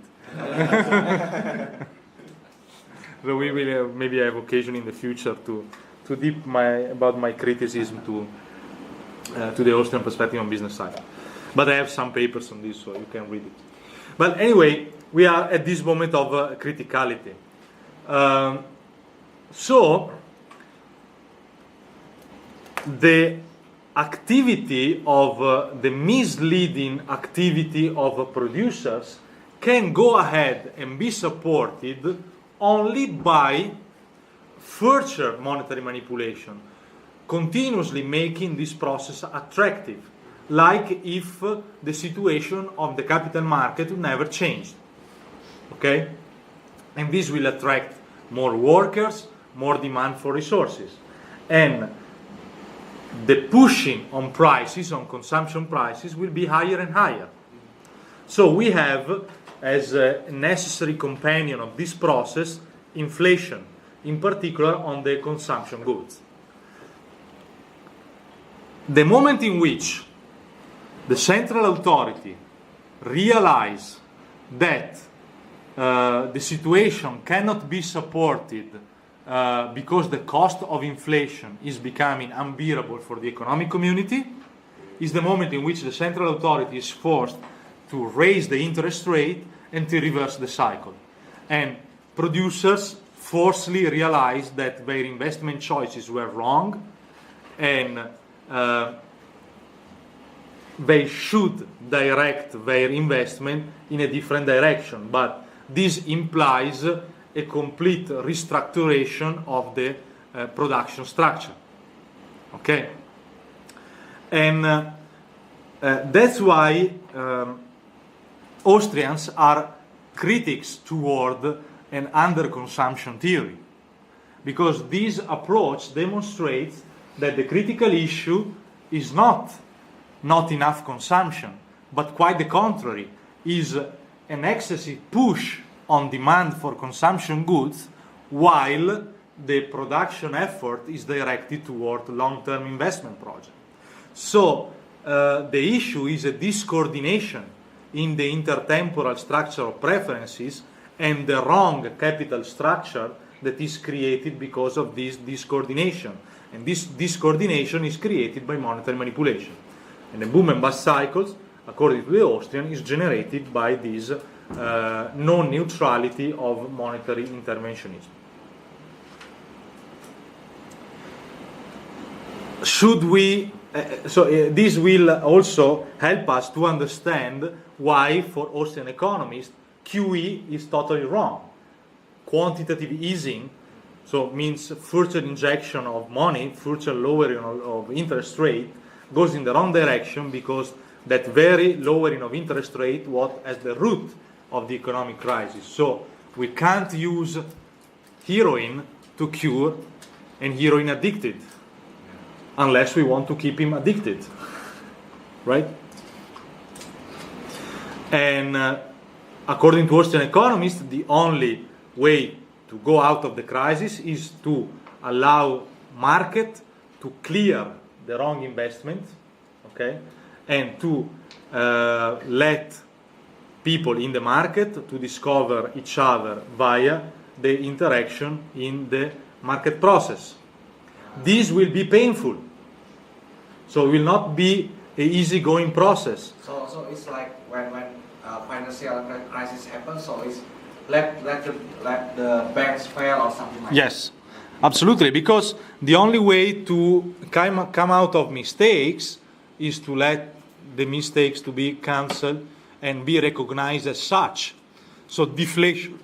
So we will maybe have occasion in the future to deep about my criticism to the Austrian perspective on business side. But I have some papers on this, so you can read it. But anyway, we are at this moment of criticality. So the activity of the misleading activity of producers can go ahead and be supported only by further monetary manipulation, continuously making this process attractive, like if the situation of the capital market never changed. Okay? And this will attract more workers, more demand for resources. And the pushing on prices, on consumption prices, will be higher and higher. So we have, as a necessary companion of this process, inflation, in particular on the consumption goods. The moment in which the central authority realize that the situation cannot be supported because the cost of inflation is becoming unbearable for the economic community, is the moment in which the central authority is forced to raise the interest rate and to reverse the cycle. And producers forcefully realize that their investment choices were wrong and they should direct their investment in a different direction. But this implies a complete restructuration of the production structure. Okay? And that's why Austrians are critics toward an underconsumption theory, because this approach demonstrates that the critical issue is not enough consumption, but quite the contrary, is an excessive push on demand for consumption goods, while the production effort is directed toward long-term investment projects. So the issue is a discoordination in the intertemporal structure of preferences and the wrong capital structure that is created because of this discoordination. And this discoordination is created by monetary manipulation. And the boom and bust cycles, according to the Austrian, is generated by this non-neutrality of monetary interventionism. Should we, this will also help us to understand why, for Austrian economists, QE is totally wrong. Quantitative easing, so means further injection of money, further lowering of interest rate, goes in the wrong direction because that very lowering of interest rate was at the root of the economic crisis. So we can't use heroin to cure an heroin addicted unless we want to keep him addicted, right? And according to Austrian economists, the only way to go out of the crisis is to allow market to clear the wrong investment, okay, and to let people in the market to discover each other via the interaction in the market process. This will be painful, so it will not be an easy-going process. So it's like when financial crisis happens, so it's let the banks fail or something like Yes, absolutely, because the only way to come out of mistakes is to let the mistakes to be cancelled and be recognized as such. So deflation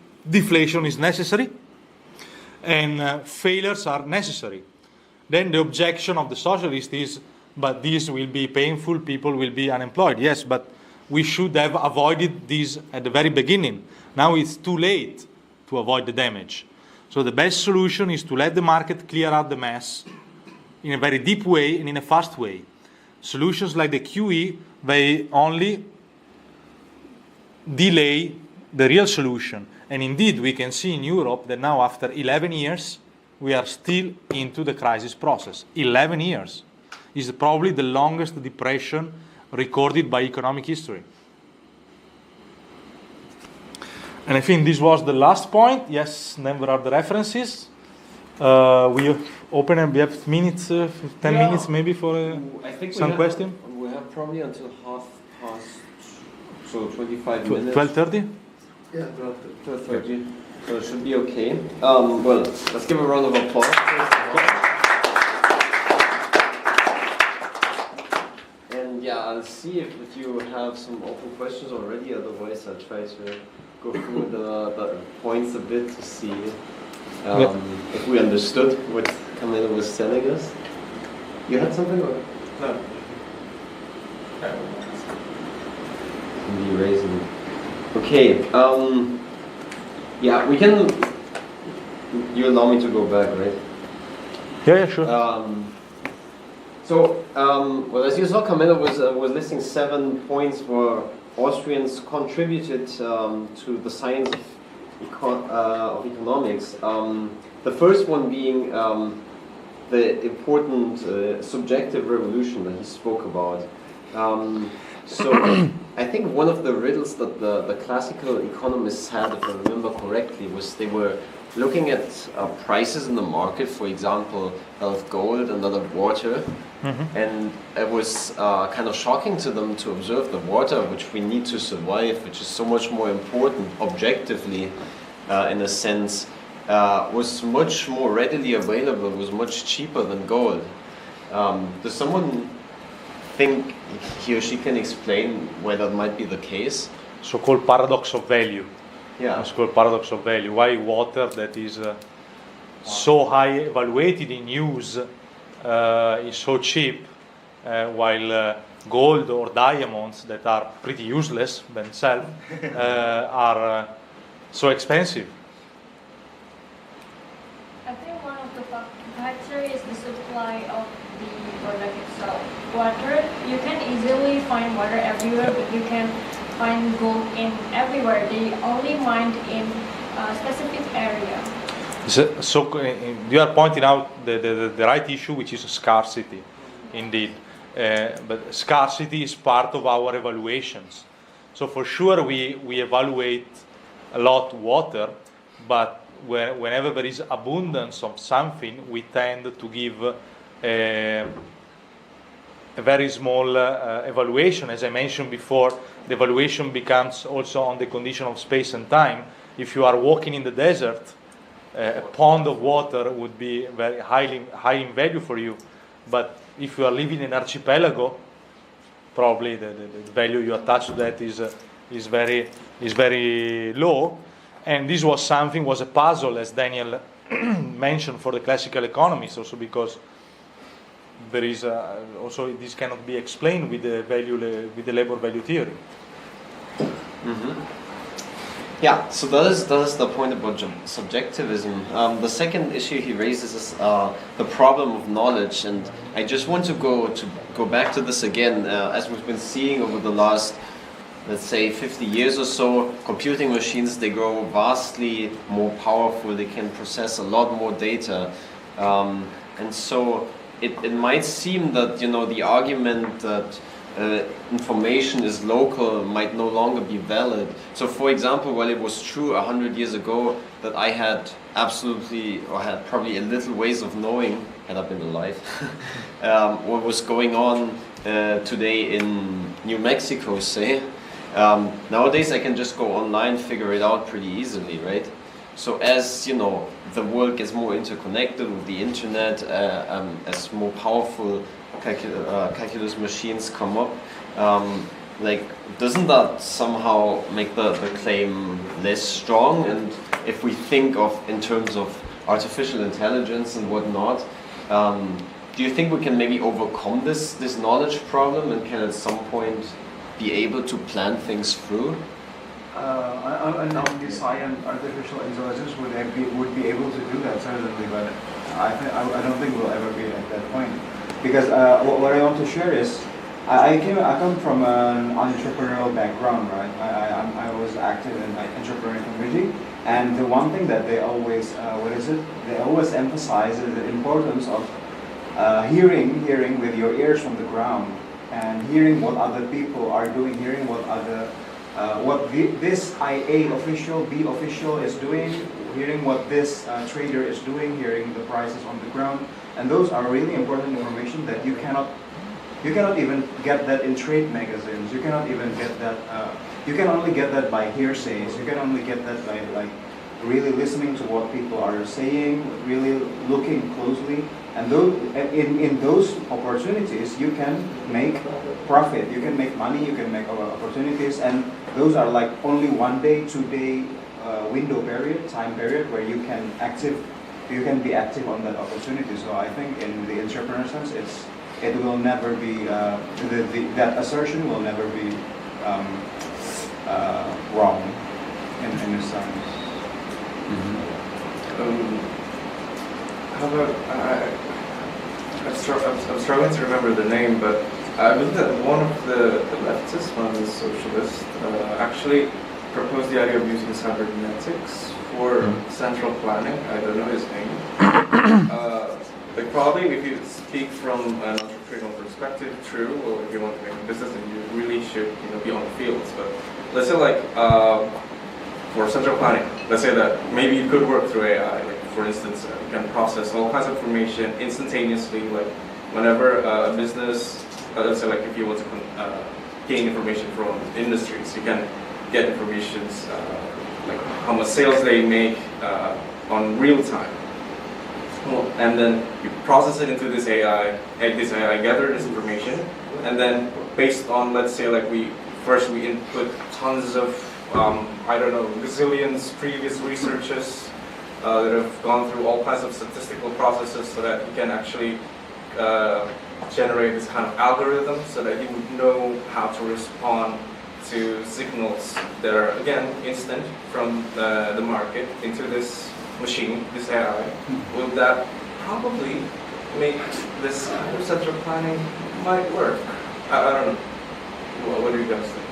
is necessary, and failures are necessary. Then the objection of the socialist is, but this will be painful, people will be unemployed. Yes, but we should have avoided this at the very beginning. Now it's too late to avoid the damage. So the best solution is to let the market clear out the mess in a very deep way and in a fast way. Solutions like the QE, they only delay the real solution. And indeed, we can see in Europe that now after 11 years, we are still into the crisis process. 11 years is probably the longest depression recorded by economic history. And I think this was the last point. Yes, then there are the references. We open and we have minutes, 10 minutes maybe for I think some question. We have probably until 12:30, so 25 minutes. 12:30? Yeah, 12:30. So it should be okay. Well, let's give a round of applause. And yeah, I'll see if you have some open questions already. Otherwise, I'll try to go through the points a bit to see if we understood what Carmelo was telling us. You had something? Or? No. The raising. Okay. Yeah, we can. You allow me to go back, right? Yeah, sure. Well, as you saw, Carmelo was listing 7 points where Austrians contributed to the science of economics. The first one being the important subjective revolution that he spoke about. So I think one of the riddles that the classical economists had, if I remember correctly, was they were looking at prices in the market, for example, of gold and of water, and it was kind of shocking to them to observe the water, which we need to survive, which is so much more important objectively, in a sense, was much more readily available, was much cheaper than gold. Does someone think he or she can explain why that might be the case? So-called paradox of value. Yeah. It's called paradox of value. Why water that is so high evaluated in use is so cheap, while gold or diamonds that are pretty useless themselves are so expensive? I think one of the factors is the supply of the product itself. Water, you can easily find water everywhere, but you can find gold in everywhere. They only mine in a specific area. So you are pointing out the right issue, which is scarcity, indeed. But scarcity is part of our evaluations. So for sure we evaluate a lot water, but whenever there is abundance of something, we tend to give a very small evaluation. As I mentioned before, the evaluation becomes also on the condition of space and time. If you are walking in the desert, a pond of water would be very high in value for you. But if you are living in an archipelago, probably the value you attach to that is very low. And this was a puzzle, as Daniel mentioned, for the classical economists, also because there is also this cannot be explained with the labor value theory. Yeah, so that is the point about subjectivism. The second issue he raises is the problem of knowledge, and I just want to go back to this again. As we've been seeing over the last, let's say, 50 years or so, computing machines, they grow vastly more powerful. They can process a lot more data, and so it might seem that the argument that information is local might no longer be valid. So, for example, while it was true 100 years ago that I had had probably a little ways of knowing, had I been alive, what was going on today in New Mexico, say, nowadays I can just go online, figure it out pretty easily, right? So as the world gets more interconnected with the internet, as more powerful calculus machines come up, doesn't that somehow make the claim less strong? And if we think of in terms of artificial intelligence and whatnot, do you think we can maybe overcome this knowledge problem and can at some point be able to plan things through? On the science, artificial intelligence would be able to do that certainly, but I don't think we'll ever be at that point. Because what I want to share is, I come from an entrepreneurial background, right? I was active in the entrepreneurial community, and the one thing that they always they always emphasize is the importance of hearing with your ears from the ground, and hearing what other people are doing, hearing what this IA official, B official is doing, hearing what this trader is doing, hearing the prices on the ground. And those are really important information that you cannot even get that in trade magazines. You cannot even get that. You can only get that by hearsays. You can only get that by really listening to what people are saying, really looking closely. And in those opportunities, you can make profit. You can make money. You can make opportunities. And those are like only 1 day, 2 day time period where you can be active on that opportunity. So I think in the entrepreneur sense, it will never be that assertion will never be wrong in a sense. How about I'm struggling to remember the name, but I believe that one of the leftists, one of the socialists, actually proposed the idea of using cybernetics for central planning. I don't know his name. Probably if you speak from an entrepreneurial perspective, true, or if you want to make a business, then you really should be on the fields. But let's say for central planning, let's say that maybe it could work through AI. For instance, you can process all kinds of information instantaneously. Whenever a business, let's say if you want to gain information from industries, you can get information like how much sales they make on real time. And then you process it into this AI, and this AI gather this information, and then based on, let's say, we input tons of, gazillions previous researchers that have gone through all kinds of statistical processes so that you can actually generate this kind of algorithm so that you would know how to respond to signals that are, again, instant from the market into this machine, this AI. Will that probably make this kind of central planning might work? I don't know. What do you guys think?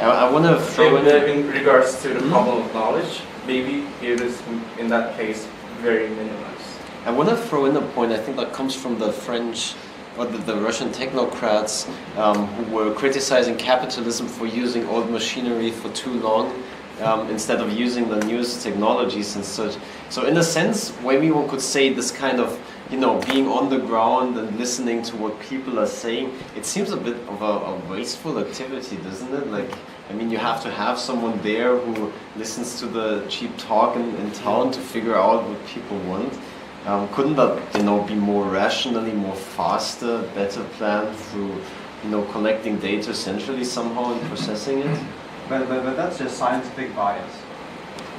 I want to throw in regards to the problem of knowledge, maybe it is, in that case, very minimized. I want to throw in a point, I think that comes from the French or the Russian technocrats who were criticizing capitalism for using old machinery for too long. instead of using the newest technologies and such. So in a sense, maybe one could say this kind of, being on the ground and listening to what people are saying, it seems a bit of a wasteful activity, doesn't it? Like, I mean, you have to have someone there who listens to the cheap talk in town to figure out what people want. Couldn't that, be more rationally, more faster, better planned through, collecting data centrally somehow and processing it? But that's just scientific bias.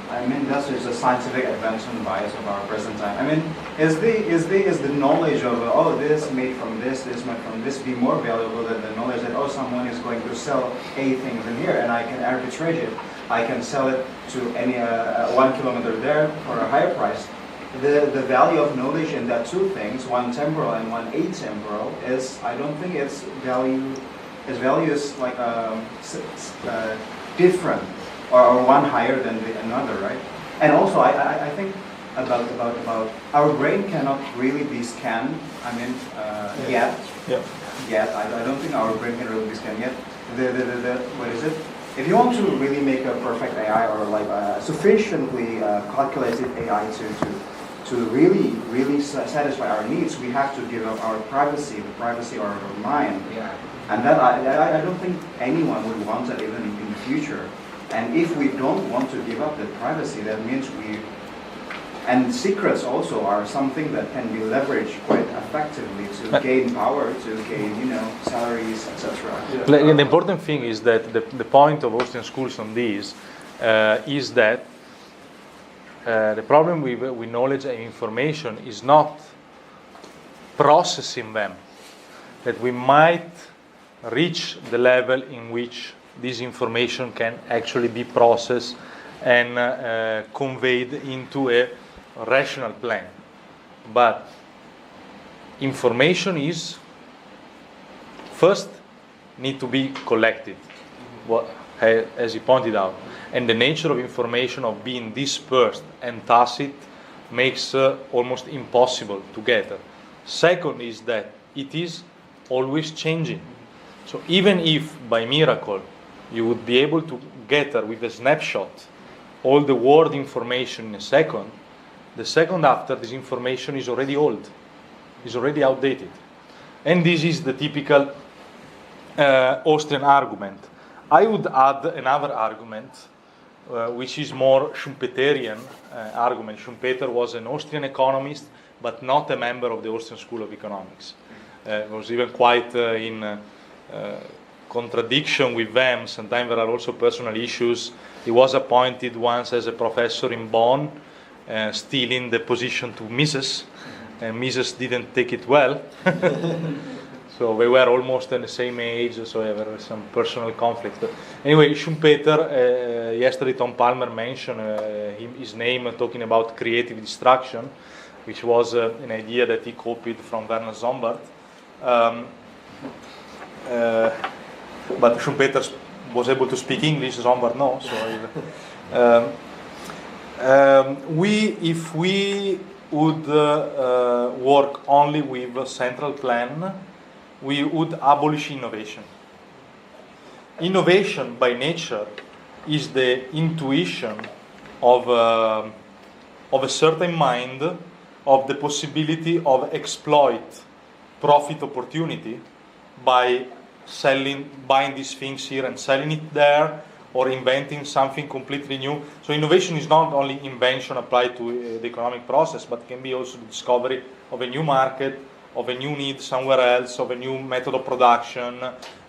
I mean, that's just a scientific advancement bias of our present time. I mean, is the knowledge of this made from this made from this be more valuable than the knowledge that someone is going to sell A things in here and I can arbitrage it. I can sell it to any 1 kilometer there for a higher price. The value of knowledge in that two things, one temporal and one atemporal, is, I don't think its value is like different or one higher than another, right? And also, I think about our brain cannot really be scanned. I mean, yet. Yeah. Yet, I don't think our brain can really be scanned yet. What is it? If you want to really make a perfect AI or like a sufficiently calculated AI to really satisfy our needs, we have to give up our privacy, the privacy of our mind. Yeah. And that I don't think anyone would want that even in the future. And if we don't want to give up that privacy, that means and secrets also are something that can be leveraged quite effectively to gain power, to gain, salaries, etc. The important thing is that the point of Austrian schools on this is that the problem with knowledge and information is not processing them, that we might reach the level in which this information can actually be processed and conveyed into a rational plan. But information is first need to be collected, as he pointed out. And the nature of information of being dispersed and tacit makes almost impossible to gather. Second is that it is always changing. So even if by miracle you would be able to gather with a snapshot all the world information in a second, the second after this information is already old, is already outdated. And this is the typical Austrian argument. I would add another argument, which is more Schumpeterian argument. Schumpeter was an Austrian economist, but not a member of the Austrian School of Economics. Was even quite in contradiction with them. Sometimes there are also personal issues. He was appointed once as a professor in Bonn, stealing the position to Mises, and Mises didn't take it well. So they were almost in the same age, so there was some personal conflict. Anyway, Schumpeter, yesterday Tom Palmer mentioned his name talking about creative destruction, which was an idea that he copied from Werner Sombart. But Schumpeter was able to speak English, Sombart no. So if we would work only with a central plan, we would abolish innovation. Innovation by nature is the intuition of a certain mind of the possibility of exploit profit opportunity by buying these things here and selling it there, or inventing something completely new. So innovation is not only invention applied to the economic process, but can be also the discovery of a new market, of a new need somewhere else, of a new method of production,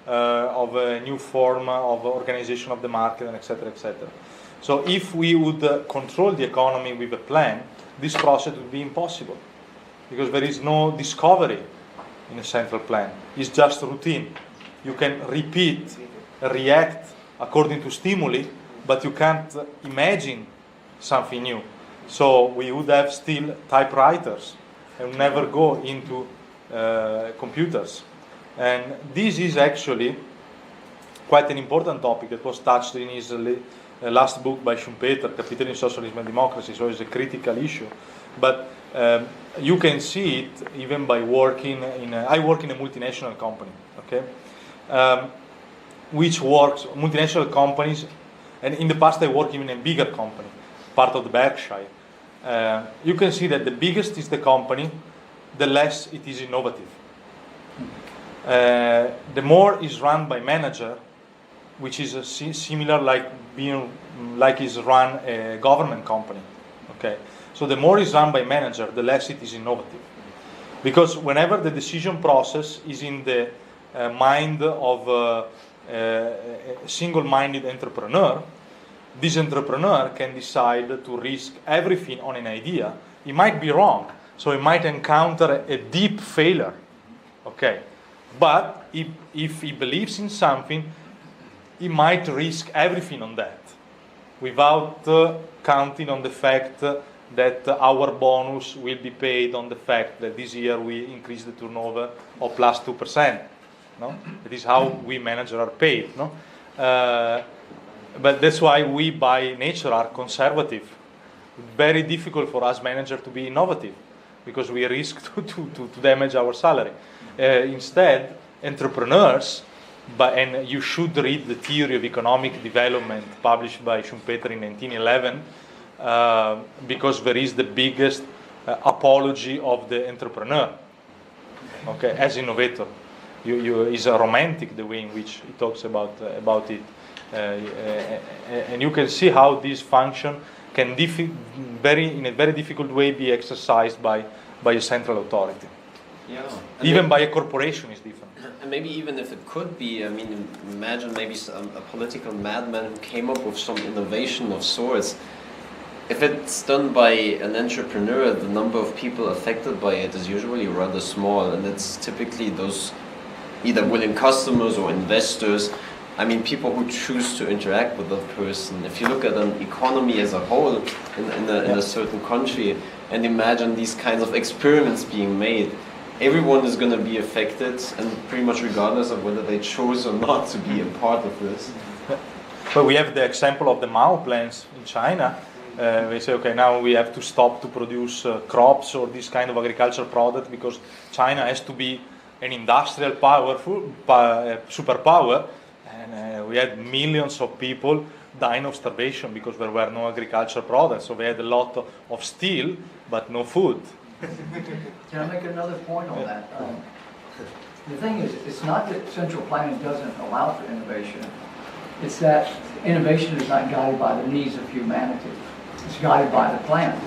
of a new form of organization of the market, and etc., etc. So if we would control the economy with a plan, this process would be impossible, because there is no discovery in a central plan. It's just routine. You can repeat, react according to stimuli, but you can't imagine something new. So we would have still typewriters and never go into computers. And this is actually quite an important topic that was touched in his last book by Schumpeter, Capitalism, Socialism and Democracy, so it's a critical issue. But you can see it even by working I work in a multinational company, okay? Which works, multinational companies and in the past I worked even in a bigger company, part of the Berkshire. You can see that the biggest is the company, the less it is innovative. The more is run by manager, which is similar like is run a government company. Okay, so the more is run by manager, the less it is innovative. Because whenever the decision process is in the mind of a single-minded entrepreneur, this entrepreneur can decide to risk everything on an idea. He might be wrong, so he might encounter a deep failure. Okay, but if he believes in something, he might risk everything on that, without counting on the fact that our bonus will be paid on the fact that this year we increase the turnover of plus 2%. No? That is how we managers are paid. No? But that's why we by nature are conservative. Very difficult for us managers to be innovative because we risk to damage our salary. Instead, entrepreneurs, and you should read the Theory of Economic Development published by Schumpeter in 1911, because there is the biggest apology of the entrepreneur, okay, as innovator. Is a romantic the way in which he talks about it, and you can see how this function can in a very difficult way be exercised by a central authority. Yeah. Even by a corporation is different. And maybe even if it could be, I mean, imagine maybe a political madman who came up with some innovation of sorts. If it's done by an entrepreneur, the number of people affected by it is usually rather small, and it's typically those either willing customers or investors. I mean, people who choose to interact with that person. If you look at an economy as a whole in a certain country, and imagine these kinds of experiments being made, everyone is going to be affected, and pretty much regardless of whether they chose or not to be a part of this. But we have the example of the Mao plans in China. They say, okay, now we have to stop to produce crops or this kind of agricultural product because China has to be an industrial superpower, and we had millions of people dying of starvation because there were no agricultural products. So we had a lot of steel, but no food. Can I make another point on that? The thing is, it's not that central planning doesn't allow for innovation. It's that innovation is not guided by the needs of humanity. It's guided by the plan.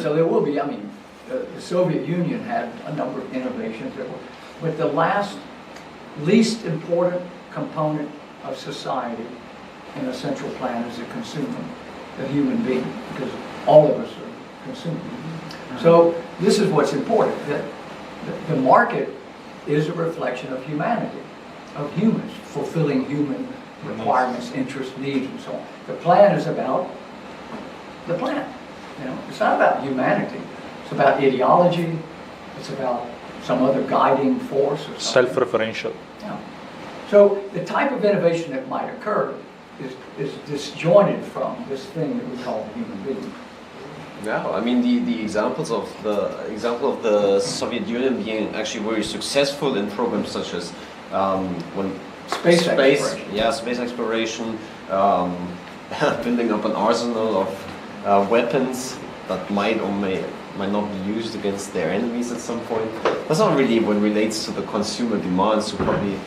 So there will be, I mean, the Soviet Union had a number of innovations, but the least important component of society in a central plan is the consumer, the human being, because all of us are consumers. So this is what's important, that the market is a reflection of humanity, of humans, fulfilling human requirements, interests, needs, and so on. The plan is about the plan. You know, it's not about humanity. It's about ideology. It's about some other guiding force or something. Self-referential. Yeah. So the type of innovation that might occur is disjointed from this thing that we call the human being. Yeah, I mean the example of the Soviet Union being actually very successful in programs such as when Space exploration. Space exploration, building up an arsenal of weapons that might or might not be used against their enemies at some point. That's not really what relates to the consumer demands, who probably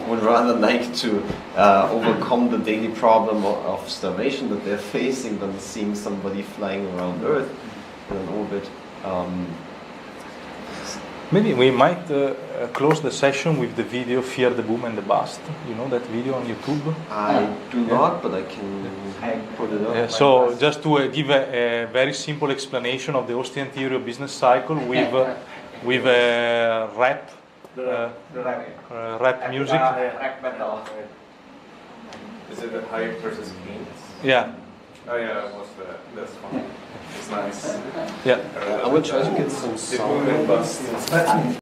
would rather like to overcome the daily problem of starvation that they're facing than seeing somebody flying around Earth in an orbit. Maybe we might close the session with the video Fear the Boom and the Bust. You know that video on YouTube? I do not, but I can put it up. So just to give a very simple explanation of the Austrian theory of business cycle with a rap music. Rap battle. Is it the Hayek versus Keynes? Yeah. Oh yeah, what's that? That's fun. It's nice. Yeah. I will try to get some The boom and bust. But